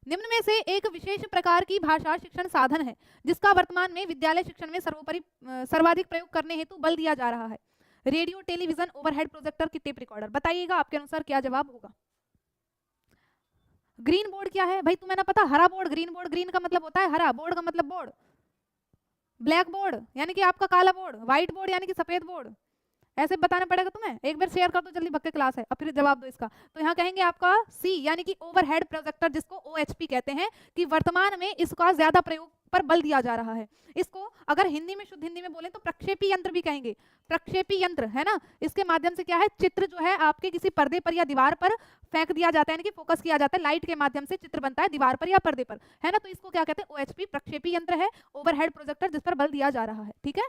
निम्न में से एक विशेष प्रकार की भाषा शिक्षण साधन है जिसका वर्तमान में विद्यालय शिक्षण में सर्वाधिक प्रयोग करने हेतु बल दिया जा रहा है? रेडियो, टेलीविजन, ओवरहेड प्रोजेक्टर की टेप रिकॉर्डर? बताइएगा आपके अनुसार क्या जवाब होगा? ग्रीन बोर्ड क्या है भाई, तुम्हें ना पता, हरा बोर्ड, ग्रीन बोर्ड, ग्रीन का मतलब होता है हरा, बोर्ड का मतलब बोर्ड, ब्लैक बोर्ड यानी कि आपका काला बोर्ड, व्हाइट बोर्ड यानी कि सफेद बोर्ड, ऐसे बताना पड़ेगा तुम्हें। एक बार शेयर कर दो जल्दी, भक्के क्लास है, अब फिर जवाब दो इसका। तो यहाँ कहेंगे आपका सी यानी कि ओवरहेड प्रोजेक्टर, जिसको ओएचपी कहते हैं, कि वर्तमान में इसका ज्यादा प्रयोग पर बल दिया जा रहा है। इसको अगर हिंदी में, शुद्ध हिंदी में बोले तो प्रक्षेपी यंत्र भी कहेंगे, प्रक्षेपी यंत्र है ना। इसके माध्यम से क्या है, चित्र जो है आपके किसी पर्दे पर या दीवार पर फेंक दिया जाता है, यानी कि फोकस किया जाता है, लाइट के माध्यम से चित्र बनता है दीवार पर या पर्दे पर, है ना। तो इसको क्या कहते हैं, ओएचपी, प्रक्षेपी यंत्र है, ओवरहेड प्रोजेक्टर, जिस पर बल दिया जा रहा है, ठीक है।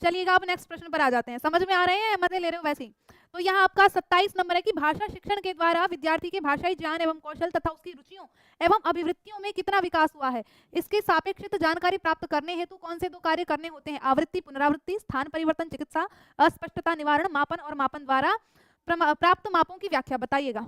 चलिएगा अब नेक्स्ट प्रश्न पर आ जाते हैं। समझ में आ रहे हैं, मजे ले रहे हो वैसे ही। तो यहाँ आपका 27 नंबर है कि भाषा शिक्षण के द्वारा विद्यार्थी के भाषाई ज्ञान एवं कौशल तथा उसकी रुचियों एवं अभिवृत्तियों में कितना विकास हुआ है। इसकी सापेक्षित जानकारी प्राप्त करने हेतु कौन से दो कार्य करने होते हैं, आवृत्ति पुनरावृत्ति, स्थान परिवर्तन चिकित्सा, अस्पष्टता निवारण, मापन और मापन द्वारा प्राप्त मापों की व्याख्या बताइएगा।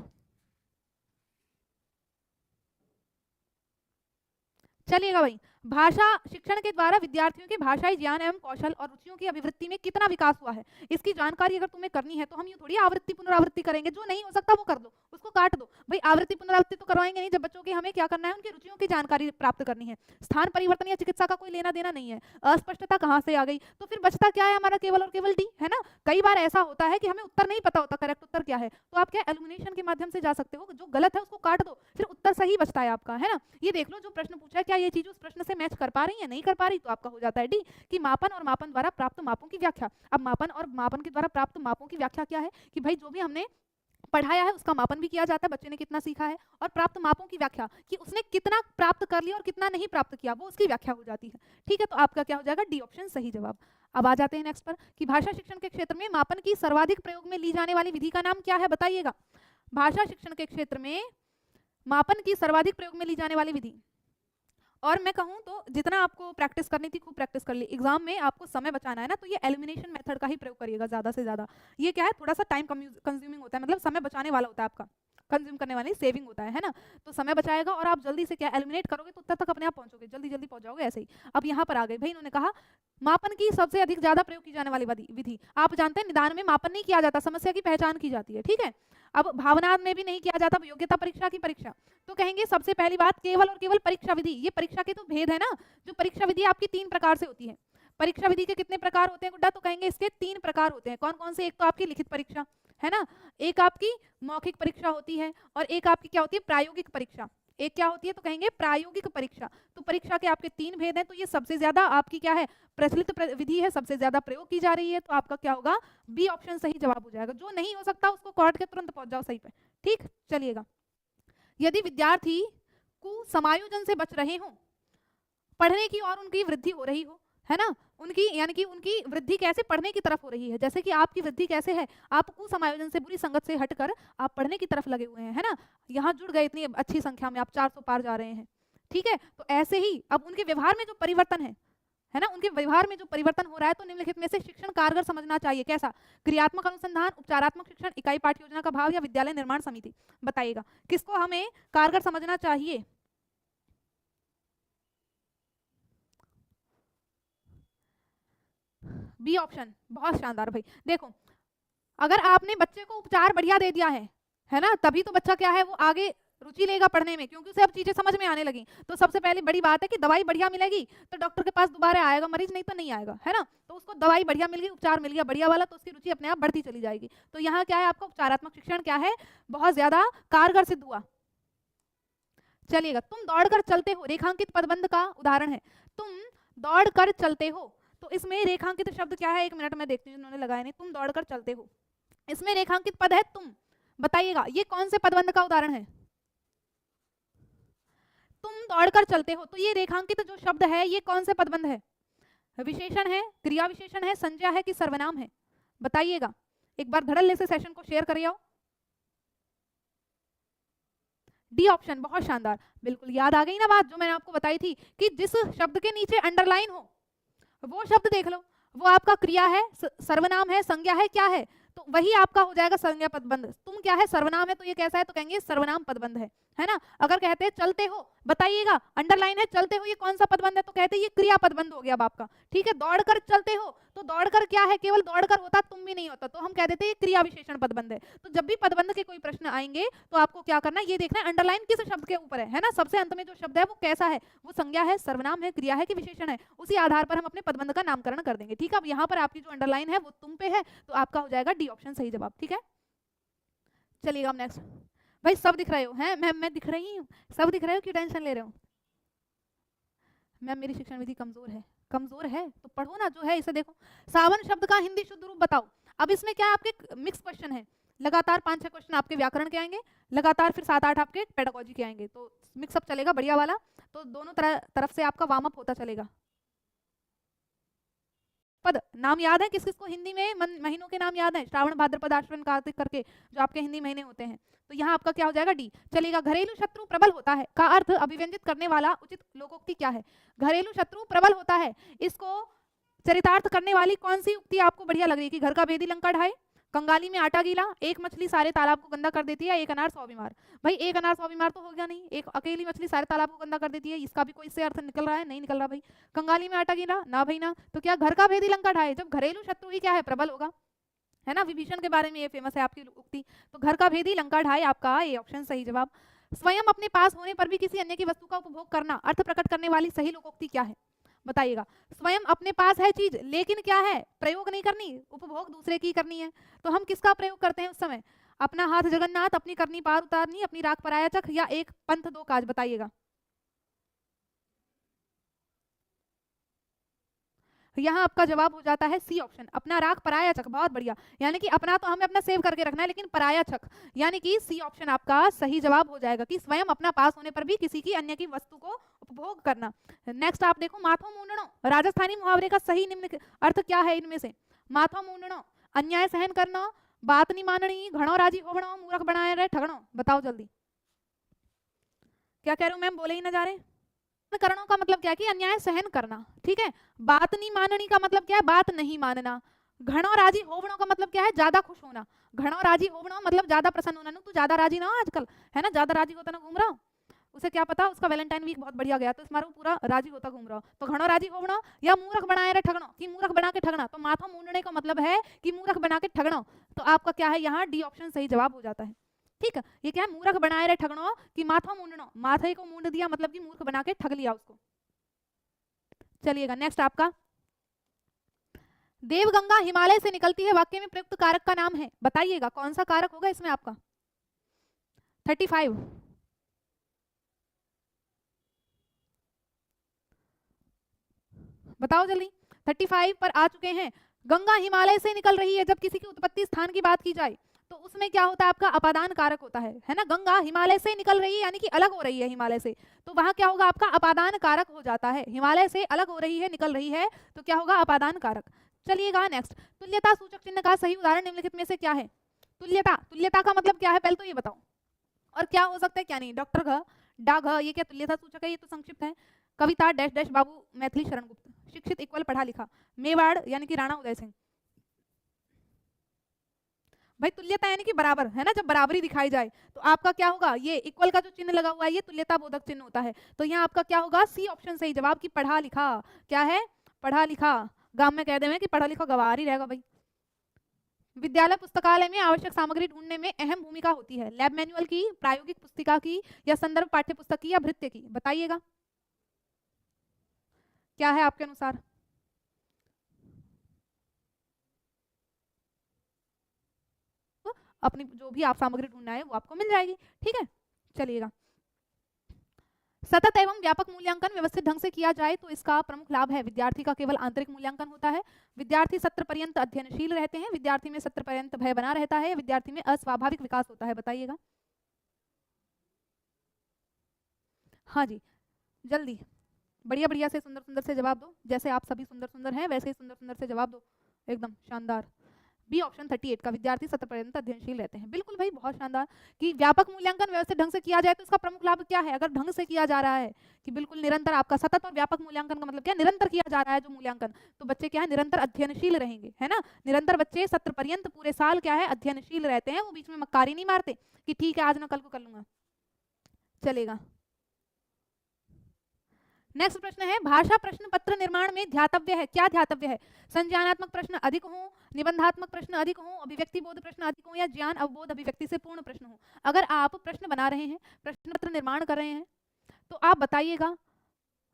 चलिएगा भाई, भाषा शिक्षण के द्वारा विद्यार्थियों के भाषाई ज्ञान एवं कौशल और रुचियों की अभिवृत्ति में कितना विकास हुआ है, इसकी जानकारी अगर तुम्हें करनी है तो हम ये थोड़ी आवृत्ति पुनरावृत्ति करेंगे, जो नहीं हो सकता वो कर दो, उसको काट दो भाई। आवृत्ति पुनरावृत्ति तो करवाएंगे नहीं, जब बच्चों की हमें क्या करना है, उनकी रुचियों की जानकारी प्राप्त करनी है। स्थान परिवर्तन या चिकित्सा का कोई लेना देना नहीं है। अस्पष्टता कहाँ से आ गई, तो फिर बचता क्या है हमारा, केवल और केवल डी, है ना। कई बार ऐसा होता है कि हमें उत्तर नहीं पता होता करेक्ट उत्तर क्या है, तो आप क्या एलिमिनेशन के माध्यम से जा सकते हो, जो गलत है उसको काट दो, फिर उत्तर सही बचता है आपका, है ना। ये देख लो जो प्रश्न पूछा है, क्या ये चीज उस प्रश्न से मैच कर पा रही है, नहीं कर पा रही, तो आपका हो जाता है डी, कि मापन और मापन द्वारा प्राप्त मापों की व्याख्या। अब मापन और मापन के द्वारा प्राप्त मापों की व्याख्या क्या है, कि भाई जो भी हमने पढ़ाया है उसका मापन भी किया जाता है, बच्चे ने कितना सीखा है, और प्राप्त मापों की व्याख्या कि उसने कितना प्राप्त कर लिया और कितना नहीं प्राप्त किया, वो उसकी व्याख्या हो जाती है, ठीक है। तो आपका क्या हो जाएगा, डी ऑप्शन सही जवाब। अब आ जाते हैं नेक्स्ट पर, कि भाषा शिक्षण के क्षेत्र में मापन की सर्वाधिक प्रयोग में ली जाने वाली विधि का नाम क्या है, बताइएगा। भाषा शिक्षण के क्षेत्र में मापन की सर्वाधिक प्रयोग में ली जाने वाली विधि, और मैं कहूं तो जितना आपको प्रैक्टिस करनी थी खूब प्रैक्टिस कर ली, एग्जाम में आपको समय बचाना है ना, तो ये एलिमिनेशन मेथड का ही प्रयोग करिएगा ज्यादा से ज्यादा। ये क्या है, थोड़ा सा टाइम कंज्यूमिंग होता है, मतलब समय बचाने वाला होता है आपका, कंज्यूम करने वाली सेविंग होता है ना। तो समय बचाएगा और आप जल्दी से क्या एलिमिनेट करोगे तो उत्तर तक अपने आप पहुंचोगे, जल्दी जल्दी पहुंच जाओगे ऐसे ही। अब यहाँ पर आ गए भाई, इन्होंने कहा मापन की सबसे अधिक ज्यादा प्रयोग की जाने वाली विधि, आप जानते हैं निदान में मापन नहीं किया जाता, समस्या की पहचान की जाती है, ठीक है। अब भावनात्मक में भी नहीं किया जाता, योग्यता परीक्षा की परीक्षा, तो कहेंगे सबसे पहली बात केवल और केवल परीक्षा विधि। ये परीक्षा के तो भेद है ना, जो परीक्षा विधि आपकी 3 प्रकार से होती है। परीक्षा विधि के कितने प्रकार होते हैं गुड्डा, तो कहेंगे इसके 3 प्रकार होते हैं। कौन कौन से, एक तो आपकी लिखित परीक्षा है ना, एक आपकी मौखिक परीक्षा होती है, और एक आपकी क्या होती है, प्रायोगिक परीक्षा। एक क्या होती है, तो कहेंगे प्रायोगिक परीक्षा। तो परीक्षा के आपके 3 भेद हैं, तो ये सबसे ज्यादा आपकी क्या है, प्रचलित विधि है, सबसे ज्यादा प्रयोग की जा रही है, तो आपका क्या होगा, बी ऑप्शन सही जवाब हो जाएगा। जो नहीं हो सकता उसको काट के तुरंत पहुंच जाओ सही पे, ठीक। चलिएगा, यदि विद्यार्थी को समायोजन से बच रहे हो, पढ़ने की और उनकी वृद्धि हो रही हो, है ना, उनकी यानी कि उनकी वृद्धि कैसे पढ़ने की तरफ हो रही है, जैसे कि आपकी वृद्धि कैसे है, आप कुसमायोजन से, बुरी संगत से हटकर आप पढ़ने की तरफ लगे हुए हैं, है ना, यहाँ जुड़ गए इतनी अच्छी संख्या में, आप 400 पार जा रहे हैं, ठीक है। तो ऐसे ही अब उनके व्यवहार में जो परिवर्तन है ना, उनके व्यवहार में जो परिवर्तन हो रहा है, तो निम्नलिखित में से शिक्षण कारगर समझना चाहिए कैसा, क्रियात्मक अनुसंधान, उपचारात्मक शिक्षण, इकाई पाठ्य योजना का भाव, या विद्यालय निर्माण समिति, बताइएगा किसको हमें कारगर समझना चाहिए। बी ऑप्शन, बहुत शानदार भाई। देखो अगर आपने बच्चे को उपचार बढ़िया दे दिया है ना, तभी तो बच्चा क्या है, वो आगे रुचि लेगा पढ़ने में, क्योंकि उसे अब चीजें समझ में आने लगी। तो सबसे पहले बड़ी बात है कि दवाई बढ़िया मिलेगी तो डॉक्टर के पास दोबारा आएगा मरीज, नहीं तो नहीं आएगा, है ना। तो उसको दवाई बढ़िया मिल गई, उपचार मिल गया बढ़िया वाला, तो उसकी रुचि अपने आप बढ़ती चली जाएगी। तो यहाँ क्या है, आपका उपचारात्मक शिक्षण क्या है, बहुत ज्यादा कारगर सिद्ध हुआ। चलिएगा, तुम दौड़कर चलते हो, रेखांकित पदबंध का उदाहरण है, तुम दौड़कर चलते हो, तो इसमें रेखांकित शब्द क्या है, 1 मिनट में देखती हूँ, उन्होंने लगाया नहीं, तुम दौड़कर चलते हो, इसमें रेखांकित पद है तुम, बताइएगा ये कौन से पदबंध का उदाहरण है, तुम दौड़कर चलते हो, तो ये रेखांकित जो शब्द है ये कौन से पदबंध है, विशेषण है, क्रिया विशेषण है, संज्ञा है कि सर्वनाम है, बताइएगा। एक बार धड़ल्ले से सेशन को शेयर करिए। डी ऑप्शन, बहुत शानदार, बिल्कुल याद आ गई ना बात जो मैंने आपको बताई थी, कि जिस शब्द के नीचे अंडरलाइन हो वो शब्द देख लो, वो आपका क्रिया है, सर्वनाम है, संज्ञा है, क्या है, तो वही आपका हो जाएगा संज्ञा पदबंध। तुम क्या है, सर्वनाम है, तो ये कैसा है, तो कहेंगे सर्वनाम पदबंध है ना। अगर कहते हैं चलते हो, बताइएगा, अंडरलाइन है चलते हो, ये कौन सा पदबंध है, तो कहते हैं ये क्रिया पदबंध हो गया अब आपका, ठीक है। दौड़कर चलते हो, तो दौड़कर क्या है, केवल दौड़कर होता, तुम भी नहीं होता, तो हम कह देते हैं ये क्रिया विशेषण पदबंध है। तो जब भी पदबंध के कोई प्रश्न आएंगे तो आपको क्या करना है, ये देखना है अंडरलाइन किस शब्द के ऊपर है ना। सबसे अंत में जो शब्द है वो कैसा है, वो संज्ञा है, सर्वनाम है, क्रिया है कि विशेषण है, उसी आधार पर हम अपने पदबंध का नामकरण कर देंगे, ठीक है। अब यहाँ पर आपकी जो अंडरलाइन है वो तुम पे है, तो आपका हो जाएगा डी ऑप्शन सही जवाब, ठीक है। चलिएगा अब नेक्स्ट। भाई सब दिख रहे हो हैं, मैं दिख रही हूँ, सब दिख रहे हो, क्यों टेंशन ले रहे हो। मैम मेरी शिक्षण विधि कमजोर है, कमजोर है तो पढ़ो ना जो है इसे। देखो सावन शब्द का हिंदी शुद्ध रूप बताओ। अब इसमें क्या है, आपके मिक्स क्वेश्चन है, लगातार 5-6 क्वेश्चन आपके व्याकरण के आएंगे, लगातार फिर 7-8 आपके पेडागोजी के आएंगे, तो मिक्सअप चलेगा बढ़िया वाला। तो दोनों तरफ से आपका वार्म अप होता चलेगा। पद नाम याद है किस किस को हिंदी में, महीनों के नाम याद है, श्रावण भाद्रपद आश्विन कार्तिक करके जो आपके हिंदी महीने होते हैं, तो यहाँ आपका क्या हो जाएगा डी। चलेगा घरेलू शत्रु प्रबल होता है का अर्थ अभिव्यंजित करने वाला उचित लोकोक्ति क्या है। घरेलू शत्रु प्रबल होता है, इसको चरितार्थ करने वाली कौन सी उक्ति आपको बढ़िया लग रही है कि घर का भेदी लंका ढाए, कंगाली में आटा गीला, एक मछली सारे तालाब को गंदा कर देती है, एक अनार 100 बीमार। भाई एक अनार 100 बीमार तो हो गया नहीं, एक अकेली मछली सारे तालाब को गंदा कर देती है, इसका भी कोई से अर्थ निकल रहा है, नहीं निकल रहा भाई। कंगाली में आटा गीला ना भाई ना, तो क्या घर का भेदी लंका ढाए, जब घरेलू शत्रु ही क्या है, प्रबल होगा, है ना। विभीषण के बारे में ये फेमस है आपकी उक्ति, तो घर का भेदी लंका ढाए आपका ये ऑप्शन सही जवाब। स्वयं अपने पास होने पर भी किसी अन्य की वस्तु का उपभोग करना अर्थ प्रकट करने वाली सही लोकोक्ति क्या है, बताइएगा। स्वयं अपने पास है चीज लेकिन क्या है, प्रयोग नहीं करनी, उपभोग दूसरे की करनी है, तो हम किसका प्रयोग करते हैं उस समय, अपना हाथ जगन्नाथ, अपनी करनी पार उतारनी, अपनी राख पराया चख, या एक पंथ दो काज, बताइएगा। यहाँ आपका जवाब हो जाता है सी ऑप्शन, अपना राख पराया चक, बहुत बढ़िया। यानी कि अपना तो हमें अपना सेव करके रखना है, लेकिन पराया चक यानी कि सी ऑप्शन आपका सही जवाब हो जाएगा कि स्वयं अपना पास होने पर भी किसी की अन्य की वस्तु को उपभोग करना। नेक्स्ट आप देखो माथो मूंडणो, राजस्थानी मुहावरे का सही निम्न अर्थ क्या है इनमें से। माथो मूंडणो अन्याय सहन करना, बात नहीं माननी, घणो राजी होवणो, मूर्ख बनाए रहे ठगणो, बताओ जल्दी क्या कह रहे हो मैम, बोले ही ना जा रहे। करणों का मतलब क्या है कि अन्याय सहन करना, ठीक है। बात नहीं माननी का मतलब क्या है, बात नहीं मानना। घणो राजी होवणो का मतलब क्या है, ज्यादा खुश होना। घणो राजी होवणो मतलब ज्यादा प्रसन्न होना। तू ज्यादा राजी ना हो आजकल, है ना, ज्यादा राजी होता ना घूम रहा हो, उसे क्या पता उसका वैलेंटाइन वीक बहुत बढ़िया गया तो इस मारो पूरा राजी होता घूम रहा हो। तो घणो राजी होवणो या मूर्ख बनाए रहे ठगणो, कि मूर्ख बना के ठगना, तो माथा मूंडने का मतलब है कि मूर्ख बना के ठगणो, तो आपका क्या है यहाँ डी ऑप्शन सही जवाब हो जाता है, ठीक है। ये क्या है, मूर्ख बनाए रहे ठगणो कि माथा मूंडनो, माथे को मूंड दिया मतलब कि मूर्ख बना के ठग लिया उसको। चलिएगा नेक्स्ट आपका, देवगंगा हिमालय से निकलती है वाक्य में प्रयुक्त कारक का नाम है, बताइएगा कौन सा कारक होगा इसमें आपका। 35 बताओ जल्दी, 35 पर आ चुके हैं। गंगा हिमालय से निकल रही है, जब किसी की उत्पत्ति स्थान की बात की जाए तो उसमें क्या होता है आपका अपादान कारक होता है ना। गंगा हिमालय से निकल रही है यानी कि अलग हो रही है हिमालय से, तो वहां क्या होगा आपका अपादान कारक हो जाता है। हिमालय से अलग हो रही है, निकल रही है, तो क्या होगा अपादान कारक। चलिएगा नेक्स्ट, तुल्यता सूचक चिन्ह का सही उदाहरण निम्नलिखित में से क्या है। तुल्यता, तुल्यता का मतलब क्या है पहले तो ये बताओ, और क्या हो सकता है क्या नहीं। डॉक्टर घ डा घ, ये क्या तुल्यता सूचक है, ये तो संक्षिप्त है। कविता डैश डैश बाबू मैथिली शरण गुप्त, शिक्षित इक्वल पढ़ा लिखा, मेवाड़ यानी कि राणा उदय सिंह। भाई तुल्यता यानी कि बराबर, है ना, जब बराबरी दिखाई जाए तो आपका क्या होगा, ये इक्वल का जो चिन्ह लगा हुआ है ये तुल्यता बोधक चिन्ह होता है। तो यहाँ आपका क्या होगा सी ऑप्शन सही जवाब की पढ़ा लिखा, क्या है पढ़ा लिखा। गांव में कह दें कि पढ़ा लिखा गवार ही रहेगा भाई। विद्यालय पुस्तकालय में आवश्यक सामग्री ढूंढने में अहम भूमिका होती है, लैब मैनुअल की, प्रायोगिक पुस्तिका की, या संदर्भ पाठ्य पुस्तक की, या भृत्य की, बताइएगा क्या है आपके अनुसार। अपनी जो भी आप सामग्री ढूंढना है वो आपको मिल जाएगी, ठीक है। चलिएगा, सतत एवं व्यापक मूल्यांकन व्यवस्थित ढंग से किया जाए तो इसका प्रमुख लाभ है, विद्यार्थी का केवल आंतरिक मूल्यांकन होता है, विद्यार्थी सत्र पर्यंत अध्ययनशील रहते हैं, विद्यार्थी में सत्र पर्यंत भय बना रहता है, विद्यार्थी में अस्वाभाविक विकास होता है, बताइएगा। हाँ जी जल्दी बढ़िया बढ़िया से सुंदर सुंदर से जवाब दो, जैसे आप सभी सुंदर सुंदर हैं वैसे ही सुंदर सुंदर से जवाब दो, एकदम शानदार। बी ऑप्शन 38 का, विद्यार्थी सत्र पर्यंत अध्ययनशील रहते हैं, बिल्कुल भाई बहुत शानदार। कि व्यापक मूल्यांकन व्यवस्थित ढंग से किया जाए तो इसका प्रमुख लाभ क्या है, अगर ढंग से किया जा रहा है कि बिल्कुल निरंतर, आपका सतत और व्यापक मूल्यांकन का मतलब क्या, निरंतर किया जा रहा है जो मूल्यांकन, तो बच्चे क्या है निरंतर अध्ययनशील रहेंगे, है ना। निरंतर बच्चे सत्र पर्यंत पूरे साल क्या है अध्ययनशील रहते हैं, वो बीच में मक्कारी नहीं मारते कि ठीक है आज ना कल को कर लूंगा। चलेगा। नेक्स्ट प्रश्न है, भाषा प्रश्न पत्र निर्माण में ध्यातव्य है। क्या ध्यातव्य है? संज्ञानात्मक प्रश्न अधिक हो, निबंधात्मक प्रश्न अधिक हो, अभिव्यक्ति बोध प्रश्न अधिक हो, या ज्ञान अवबोध अभिव्यक्ति से पूर्ण प्रश्न हो। अगर आप प्रश्न बना रहे हैं, प्रश्न पत्र निर्माण कर रहे हैं, तो आप बताइएगा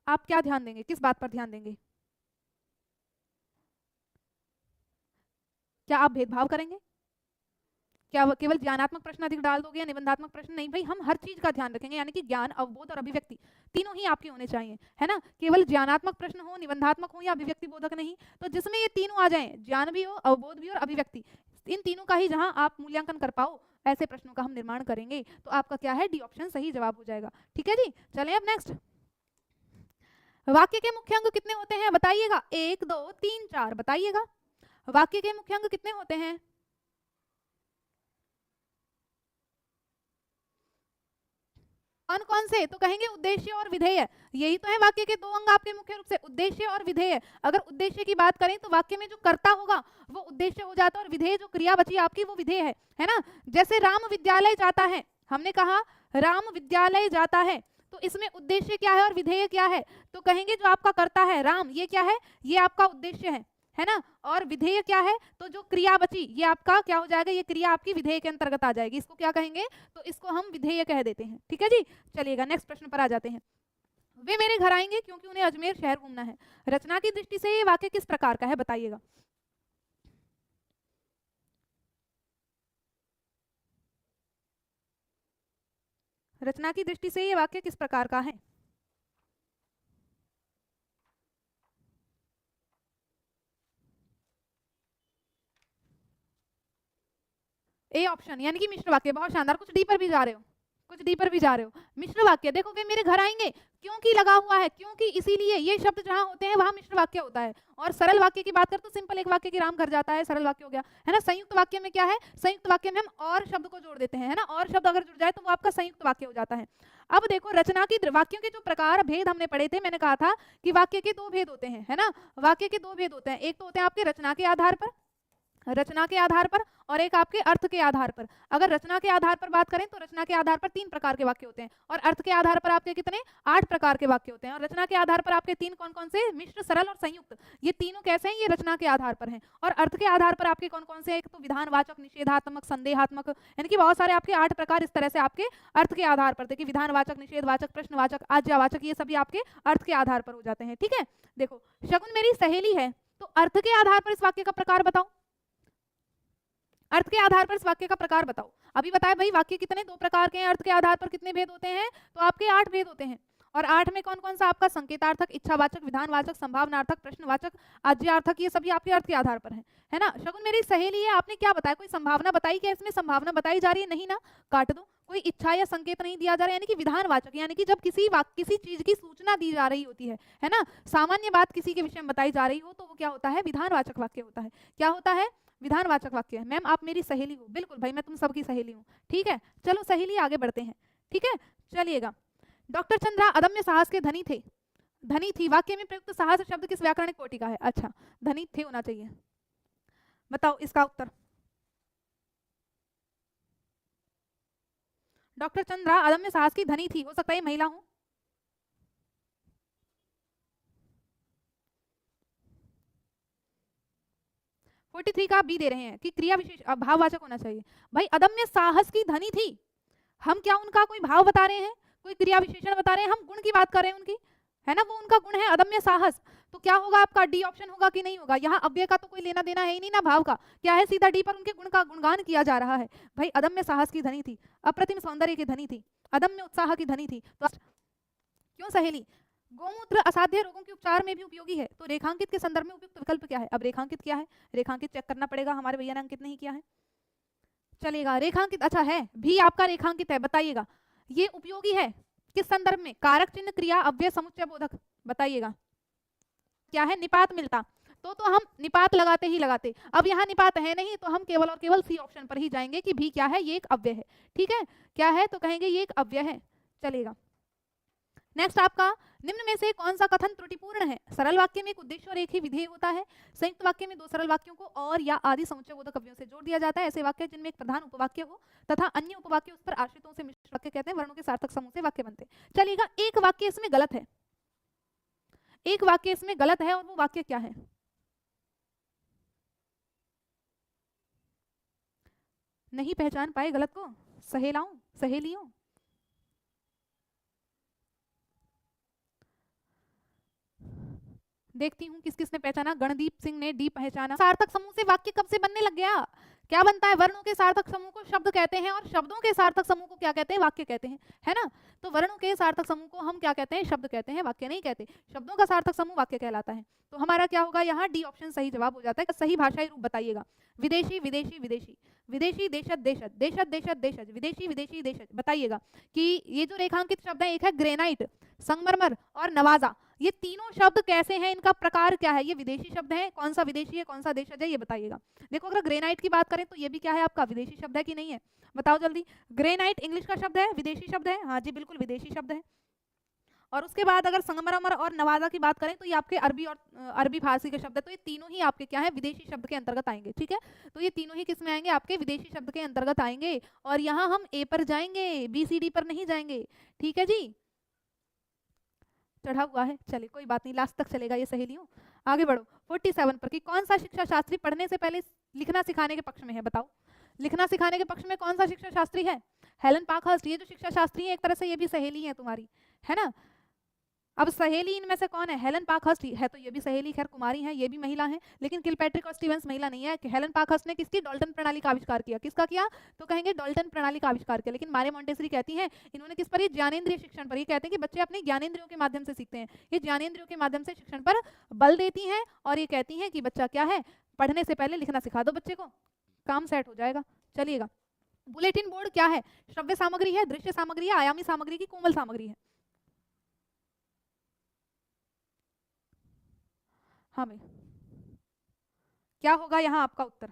आप क्या ध्यान देंगे, किस बात पर ध्यान देंगे? क्या आप भेदभाव करेंगे? क्या केवल ज्ञानात्मक प्रश्न अधिक डाल दोगे या निबंधात्मक प्रश्न? नहीं भाई, हम हर चीज का ध्यान रखेंगे, यानी कि ज्ञान, अवबोध और अभिव्यक्ति तीनों ही आपके होने चाहिए, है ना। केवल ज्ञानात्मक प्रश्न हो, निबंधात्मक हो या अभिव्यक्ति बोधक नहीं, तो जिसमें ये तीनों आ जाएं, ज्ञान भी हो, अवबोध भी और अभिव्यक्ति, इन तीनों का ही जहां आप मूल्यांकन कर पाओ, ऐसे प्रश्नों का हम निर्माण करेंगे। तो आपका क्या है, डी ऑप्शन सही जवाब हो जाएगा। ठीक है जी, चलें अब नेक्स्ट। वाक्य के मुख्य अंग कितने होते हैं बताइएगा? 1 2 3 4 बताइएगा। वाक्य के मुख्य अंग कितने होते हैं? कौन कौन से? तो कहेंगे उद्देश्य और विधेय। यही तो है वाक्य के दो अंग आपके मुख्य रूप से, उद्देश्य और विधेय। अगर उद्देश्य की बात करें तो वाक्य में जो कर्ता होगा वो उद्देश्य हो जाता है, और विधेय जो क्रिया बची आपकी वो विधेय है ना। जैसे राम विद्यालय जाता है, हमने कहा राम विद्यालय जाता है, तो इसमें उद्देश्य क्या है और विधेय क्या है? तो कहेंगे जो आपका कर्ता है राम, ये क्या है? ये आपका उद्देश्य है ना। और विधेय क्या है? तो जो क्रिया बची ये आपका क्या हो जाएगा? ये क्रिया आपकी विधेय के अंतर्गत आ जाएगी। इसको क्या कहेंगे? तो इसको हम विधेय कह देते हैं। ठीक है जी, चलिएगा नेक्स्ट प्रश्न पर आ जाते हैं। वे मेरे घर आएंगे क्योंकि उन्हें अजमेर शहर घूमना है। रचना की दृष्टि से ये वाक्य किस प्रकार का है बताइएगा? रचना की दृष्टि से ये वाक्य किस प्रकार का है? ए ऑप्शन, यानी कि मिश्र वाक्य। बहुत शानदार, कुछ डी पर भी जा रहे हो, कुछ डी पर भी जा रहे हो। मिश्र वाक्य, देखो वे मेरे घर आएंगे क्योंकि लगा हुआ है, क्योंकि इसीलिए, ये शब्द जहां होते हैं वहां मिश्र वाक्य होता है। और सरल वाक्य की बात करें तो सिंपल एक वाक्य की राम घर जाता है, सरल वाक्य हो गया, है ना। संयुक्त वाक्य में क्या है? संयुक्त वाक्य में हम और शब्द को जोड़ देते हैं, है ना। और शब्द अगर जुड़ जाए तो वो आपका संयुक्त वाक्य हो जाता है। अब देखो रचना की वाक्यों के जो प्रकार भेद हमने पढ़े थे, मैंने कहा था कि वाक्य के दो भेद होते हैं, है ना। वाक्य के दो भेद होते हैं, एक तो होते हैं आपके रचना के आधार पर, रचना के आधार पर, और एक आपके अर्थ के आधार पर। अगर रचना के आधार पर बात करें तो रचना के आधार पर 3 प्रकार के वाक्य होते हैं, और अर्थ के आधार पर आपके कितने? 8 प्रकार के वाक्य होते हैं। और रचना के आधार पर आपके 3 कौन कौन से? मिश्र, सरल और संयुक्त। ये तीनों कैसे हैं? ये रचना के आधार पर हैं। और अर्थ के आधार पर आपके कौन कौन से? एक तो विधानवाचक, निषेधात्मक, संदेहात्मक, यानी कि बहुत सारे आपके 8 प्रकार इस तरह से आपके अर्थ के आधार पर। देखिए विधानवाचक, निषेधवाचक, प्रश्नवाचक, आज्ञावाचक, ये सभी आपके अर्थ के आधार पर हो जाते हैं। ठीक है, देखो शगुन मेरी सहेली है, तो अर्थ के आधार पर इस वाक्य का प्रकार बताओ। अर्थ के आधार पर इस वाक्य का प्रकार बताओ। अभी बताया भाई वाक्य कितने? 2 प्रकार के हैं। अर्थ के आधार पर कितने भेद होते हैं? तो आपके 8 भेद होते हैं। और 8 में कौन कौन सा आपका? संकेतार्थक, इच्छावाचक, विधानवाचक, संभावनार्थक, प्रश्नवाचक, आज्ञार्थक, ये सभी आपके अर्थ के आधार पर है ना। शगुन मेरी सहेली है, आपने क्या बताया? कोई संभावना बताई क्या? इसमें संभावना बताई जा रही है? नहीं ना, काट दो। कोई इच्छा या संकेत नहीं दिया जा रहा है, यानी कि विधानवाचक, यानी कि जब किसी चीज की सूचना दी जा रही होती है ना, सामान्य बात किसी के विषय में बताई जा रही हो, तो वो क्या होता है? विधानवाचक वाक्य होता है। क्या होता है? विधानवाचक वाक्य है। मैम आप मेरी सहेली हो, बिल्कुल भाई मैं तुम सबकी सहेली हूँ। ठीक है, चलो सहेली आगे बढ़ते हैं। ठीक है, चलिएगा। डॉक्टर चंद्रा अदम्य साहस के धनी थे, धनी थी। वाक्य में प्रयुक्त साहस शब्द किस व्याकरणिक कोटि का है? अच्छा, धनी थे होना चाहिए। बताओ इसका उत्तर। डॉक्टर चंद्रा अदम्य साहस की धनी थी, हो सकता है महिला हो। फोर्टी थ्री का बी दे रहे हैं कि क्रिया विशेष भाववाचक होना चाहिए। भाई अदम्य साहस की धनी थी, हम क्या उनका कोई भाव बता रहे हैं, कोई क्रिया विशेषण बता रहे हैं? हम गुण की बात कर रहे हैं उनकी, है ना। वो उनका गुण है अदम्य साहस। तो क्या होगा आपका? डी ऑप्शन होगा कि नहीं होगा? यहाँ अव्यय का तो कोई लेना देना है ही नहीं ना, भाव का। क्या है? सीधा डी पर उनके गुण का गुणगान किया जा रहा है। भाई अदम्य साहस की धनी थी, अप्रतिम सौंदर्य की धनी थी, अदम्य उत्साह की धनी थी। तो क्यों सहेली? गोमूत्र असाध्य रोगों के उपचार में भी उपयोगी है। तो रेखांकित के संदर्भ में उपयुक्त विकल्प क्या है? अब रेखांकित क्या है? रेखांकित चेक करना पड़ेगा, हमारे भैया ने अंकित नहीं किया है। चलेगा, रेखांकित अच्छा है, भी आपका रेखांकित है, बताइएगा ये उपयोगी है किस संदर्भ में? कारक चिन्ह, क्रिया, अव्यय, समुच्चय बोधक, बताइएगा क्या है? निपात मिलता तो हम निपात लगाते ही लगाते। अब यहाँ निपात है नहीं, तो हम केवल और केवल सी ऑप्शन पर ही जाएंगे कि भी क्या है? ये एक अव्यय है। ठीक है, क्या है? तो कहेंगे ये एक अव्यय है। चलेगा, नेक्स्ट आपका, निम्न में से कौन सा कथन त्रुटिपूर्ण है? सरल वाक्य में एक उद्देश्य और एक ही विधेय होता है। संयुक्त वाक्य में दो सरल वाक्यों को और या आदि समुच्चयबोधक अवयवों से जोड़ दिया जाता है। ऐसे वाक्य जिनमें एक प्रधान उपवाक्य हो तथा अन्य उपवाक्य उस पर आश्रितों से मिश्र वाक्य कहते हैं। वर्णों के सार्थक समूह से वाक्य बनते हैं। चलिएगा, एक वाक्य इसमें गलत है, एक वाक्य इसमें गलत है, और वो वाक्य क्या है? नहीं पहचान पाए गलत को? सहेलाऊं, सहेलियों? देखती हूँ किस किसने पहचाना। गणदीप सिंह ने डी पहचाना। सार्थक समूह से वाक्य कब से बनने लग गया? क्या बनता है? वर्णों के सार्थक समूह को शब्द कहते हैं और शब्दों के सार्थक समूह को क्या कहते हैं? वाक्य कहते हैं, है ना? तो वर्णों के सार्थक समूह को हम क्या कहते हैं? शब्द कहते हैं, वाक्य नहीं कहते। शब्दों का सार्थक समूह वाक्य कहलाता है। तो हमारा क्या होगा यहाँ? डी ऑप्शन सही जवाब हो जाता है। सही भाषाई रूप बताइएगा। विदेशी, विदेशी, विदेशी, विदेशी, देशज, देशज, देशज, देशज, देशज, विदेशी, विदेशी, देशज। बताइएगा कि ये जो रेखांकित शब्द है, एक है ग्रेनाइट, संगमरमर और नवाजा, ये तीनों शब्द कैसे हैं? इनका प्रकार क्या है? ये विदेशी शब्द है। कौन सा विदेशी है, कौन सा देशज है, ये बताइएगा। देखो, अगर ग्रेनाइट की बात करें तो ये भी क्या है आपका? विदेशी शब्द है कि नहीं है? बताओ जल्दी। ग्रेनाइट इंग्लिश का शब्द है, विदेशी शब्द है? हाँ जी, बिल्कुल विदेशी शब्द है। और उसके बाद अगर संगमरमर और नवाजा की बात करें तो ये आपके अरबी और अरबी फारसी के शब्द है। तो ये तीनों ही आपके क्या है? विदेशी शब्द के अंतर्गत आएंगे। ठीक है, तो ये तीनों ही किस में आएंगे? आपके विदेशी शब्द के अंतर्गत आएंगे। और यहाँ हम ए पर जाएंगे, बी सी डी पर नहीं जाएंगे। ठीक है जी, चढ़ा हुआ है, चलिए कोई बात नहीं, लास्ट तक चलेगा ये सहेलियों। आगे बढ़ो 47 पर कि कौन सा शिक्षा शास्त्री पढ़ने से पहले लिखना सिखाने के पक्ष में है? बताओ, लिखना सिखाने के पक्ष में कौन सा शिक्षा शास्त्री है? Helen Parkhurst. ये जो शिक्षा शास्त्री है एक तरह से ये भी सहेली है तुम्हारी, है ना? अब सहेली इनमें से कौन है? हेलन पार्कहर्स्ट है, तो ये भी सहेली, खैर कुमारी है, ये भी महिला है, लेकिन किलपैट्रिक और स्टीवेंस महिला नहीं है। हेलन पार्कहर्स्ट ने किसकी? डाल्टन प्रणाली का आविष्कार किया। किसका किया? तो कहेंगे डाल्टन प्रणाली का आविष्कार किया। लेकिन मारे मॉन्टेसरी कहती हैं इन्होंने किस पर? ये ज्ञानेंद्रिय शिक्षण पर। ये कहते हैं कि बच्चे अपने ज्ञानेंद्रियों के माध्यम से सीखते हैं, ये ज्ञानेंद्रियों के माध्यम से शिक्षण पर बल देती हैं। और ये कहती हैं कि बच्चा क्या है? पढ़ने से पहले लिखना सिखा दो बच्चे को, काम सेट हो जाएगा। चलिएगा, बुलेटिन बोर्ड क्या है? श्रव्य सामग्री है, दृश्य सामग्री है, आयामी सामग्री की कोमल सामग्री है? हाँ भाई, क्या होगा यहाँ आपका उत्तर?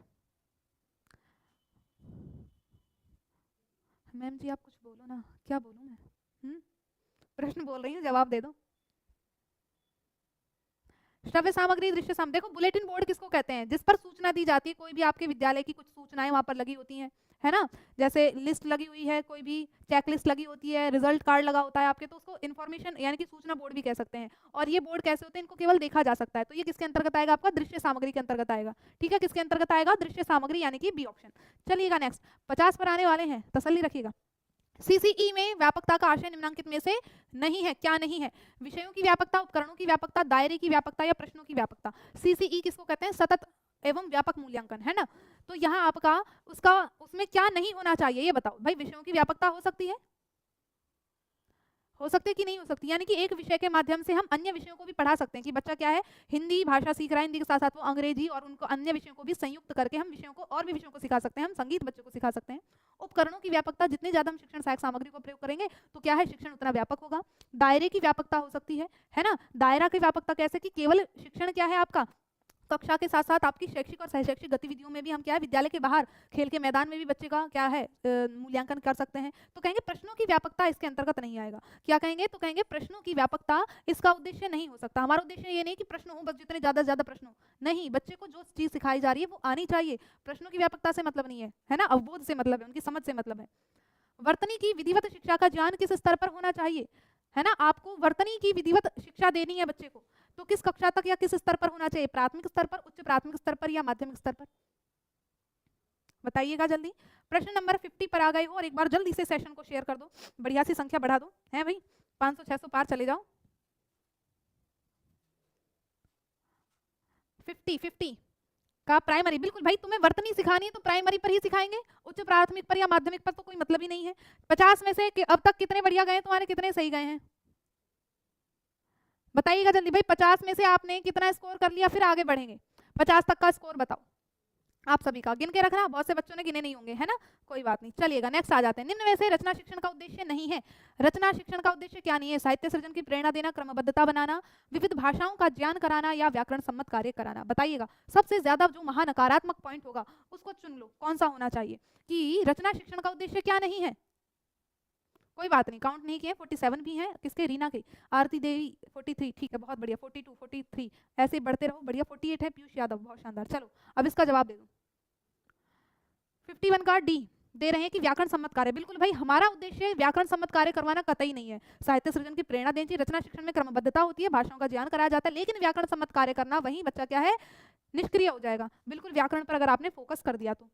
मैम जी आप कुछ बोलो ना। क्या बोलूं मैं? प्रश्न बोल रही हूँ, जवाब दे दो। श्रव्य सामग्री, दृश्य सामग्री। देखो, बुलेटिन बोर्ड किसको कहते हैं? जिस पर सूचना दी जाती है, कोई भी आपके विद्यालय की कुछ सूचनाएं वहां पर लगी होती हैं, है ना? जैसे लिस्ट लगी हुई है, कोई भी चेक लिस्ट लगी होती है, रिजल्ट कार्ड लगा होता है आपके, तो उसको इन्फॉर्मेशन यानी कि सूचना बोर्ड भी कह सकते हैं। और ये बोर्ड कैसे होते हैं? इनको केवल देखा जा सकता है। तो ये किसके अंतर्गत आएगा? आपका दृश्य सामग्री के अंतर्गत आएगा। ठीक है, किसके अंतर्गत आएगा? दृश्य सामग्री, यानी कि बी ऑप्शन। चलिएगा नेक्स्ट, 50 पर आने वाले हैं, तसल्ली रखिएगा। सीसीई में व्यापकता का आशय निम्नलिखित में से नहीं है। क्या नहीं है? विषयों की व्यापकता, उपकरणों की व्यापकता, दायरे की व्यापकता या प्रश्नों की व्यापकता। सीसीई किसको कहते हैं? सतत एवं व्यापक मूल्यांकन, है ना? तो यहाँ आपका उसका उसमें क्या नहीं होना चाहिए ये बताओ भाई। विषयों की व्यापकता हो सकती है, हो सकती है कि नहीं हो सकती? यानी कि एक विषय के माध्यम से हम अन्य विषयों को भी पढ़ा सकते हैं कि बच्चा क्या है? हिंदी भाषा सीख रहा है, हिंदी के साथ साथ वो अंग्रेजी और उनको अन्य विषयों को भी संयुक्त करके हम विषयों को और भी विषयों को सिखा सकते हैं। हम संगीत बच्चों को सिखा सकते हैं। उपकरणों की व्यापकता, जितने ज्यादा हम शिक्षण सहायक सामग्री को प्रयोग करेंगे तो क्या है? शिक्षण उतना व्यापक होगा। दायरे की व्यापकता हो सकती है ना? दायरा की व्यापकता कैसे? कि केवल शिक्षण क्या है आपका? कक्षा के साथ साथ आपकी शैक्षिक और सहशैक्षिक गतिविधियों में भी हम क्या है? विद्यालय के बाहर खेल के मैदान में भी बच्चे का क्या है? मूल्यांकन कर सकते हैं। तो कहेंगे प्रश्नों की व्यापकता इसके अंतर्गत नहीं आएगा। क्या कहेंगे? तो कहेंगे प्रश्नों की व्यापकता इसका उद्देश्य नहीं हो सकता। हमारा उद्देश्य ये नहीं कि प्रश्न हो बस, जितने ज्यादा से ज्यादा प्रश्न हो, नहीं। बच्चे को जो चीज सिखाई जा रही है वो आनी चाहिए। प्रश्नों की व्यापकता से मतलब नहीं है ना? अवबोध से मतलब है, उनकी समझ से मतलब है। वर्तनी की विधिवत शिक्षा का ज्ञान किस स्तर पर होना चाहिए? है ना? आपको वर्तनी की विधिवत शिक्षा देनी है बच्चे को, तो किस कक्षा तक या किस स्तर पर होना चाहिए? प्राथमिक स्तर पर, उच्च प्राथमिक स्तर पर या माध्यमिक स्तर पर? बताइएगा जल्दी। प्रश्न नंबर 50 पर आ गए हो और एक बार जल्दी से सेशन को शेयर कर दो, बढ़िया सी संख्या बढ़ा दो, है भाई? 500-600 पार चले जाओ। 50 का प्राइमरी, बिल्कुल भाई, तुम्हें वर्तनी सिखानी है तो प्राइमरी पर ही सिखाएंगे, उच्च प्राथमिक पर या माध्यमिक पर तो कोई मतलब ही नहीं है। 50 में से अब तक कितने बढ़िया गए तुम्हारे? कितने सही गए हैं? बताइएगा जल्दी भाई। 50 में से आपने कितना स्कोर कर लिया? फिर आगे बढ़ेंगे। 50 तक का स्कोर बताओ आप सभी का, गिन के रखना। बहुत से बच्चों ने गिने नहीं होंगे, है ना? कोई बात नहीं, चलिएगा नेक्स्ट आ जाते हैं। निम्न में से रचना शिक्षण का उद्देश्य नहीं है। रचना शिक्षण का उद्देश्य क्या नहीं है? साहित्य सृजन की प्रेरणा देना, क्रमबद्धता बनाना, विविध भाषाओं का ज्ञान कराना या व्याकरण सम्मत कार्य कराना। बताइएगा सबसे ज्यादा जो महानकारात्मक पॉइंट होगा उसको चुन लो, कौन सा होना चाहिए कि रचना शिक्षण का उद्देश्य क्या नहीं है? कोई बात नहीं, काउंट नहीं किए, 47 भी हैं किसके, रीना के, आरती देवी 43, ठीक है बहुत बढ़िया, 42, 43, ऐसे बढ़ते रहो, बढ़िया, 48 है पीयूष यादव, बहुत शानदार। चलो अब इसका जवाब दे दो। 51 का डी दे रहे हैं कि व्याकरण सम्मत कार्य। बिल्कुल भाई, हमारा उद्देश्य व्याकरण सम्मत कार्य करवाना कतई नहीं है। साहित्य सृजन की प्रेरणा देनी चाहिए, रचना शिक्षण में क्रमबद्धता होती है, भाषाओं का ज्ञान कराया जाता है, लेकिन व्याकरण सम्मत कार्य करना वही बच्चा क्या है, निष्क्रिय हो जाएगा। बिल्कुल व्याकरण पर अगर आपने फोकस कर दिया तो।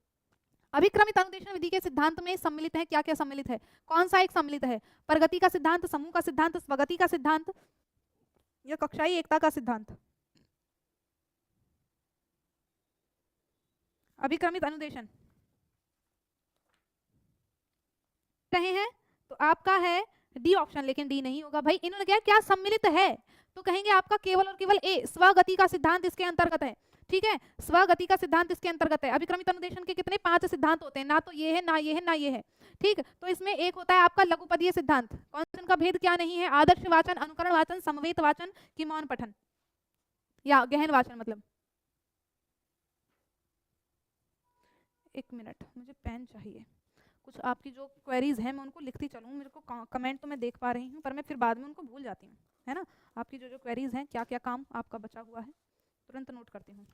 अभिक्रमित अनुदेशन विधि के सिद्धांत में सम्मिलित है, क्या क्या सम्मिलित है, कौन सा एक सम्मिलित है, प्रगति का सिद्धांत, समूह का सिद्धांत, स्वगति का सिद्धांत या कक्षाई एकता का सिद्धांत। अभिक्रमित अनुदेशन रहे हैं तो आपका है डी ऑप्शन, लेकिन डी नहीं होगा भाई। इन्होंने क्या क्या सम्मिलित है, तो कहेंगे आपका केवल और केवल ए, स्वगति का सिद्धांत इसके अंतर्गत है। ठीक है, स्वगति का सिद्धांत इसके अंतर्गत है। अभिक्रमित अनुदेशन के कितने 5 सिद्धांत होते हैं, ना तो ये है, ना ये है, ना ये है। ठीक, तो इसमें एक होता है आपका लघुपदीय सिद्धांत, कौन का भेद क्या नहीं है, आदर्श वाचन, अनुकरण वाचन, समवेत वाचन की मौन पठन या गहन वाचन। मतलब एक मिनट, मुझे पेन चाहिए, कुछ आपकी जो क्वेरीज हैं मैं उनको लिखती चलूँ, मेरे को कमेंट तो मैं देख पा रही हूँ पर मैं फिर बाद में उनको भूल जाती हूँ, है ना। आपकी जो जो क्वेरीज हैं, क्या क्या काम आपका बचा हुआ है, तुरंत नोट करती हूँ।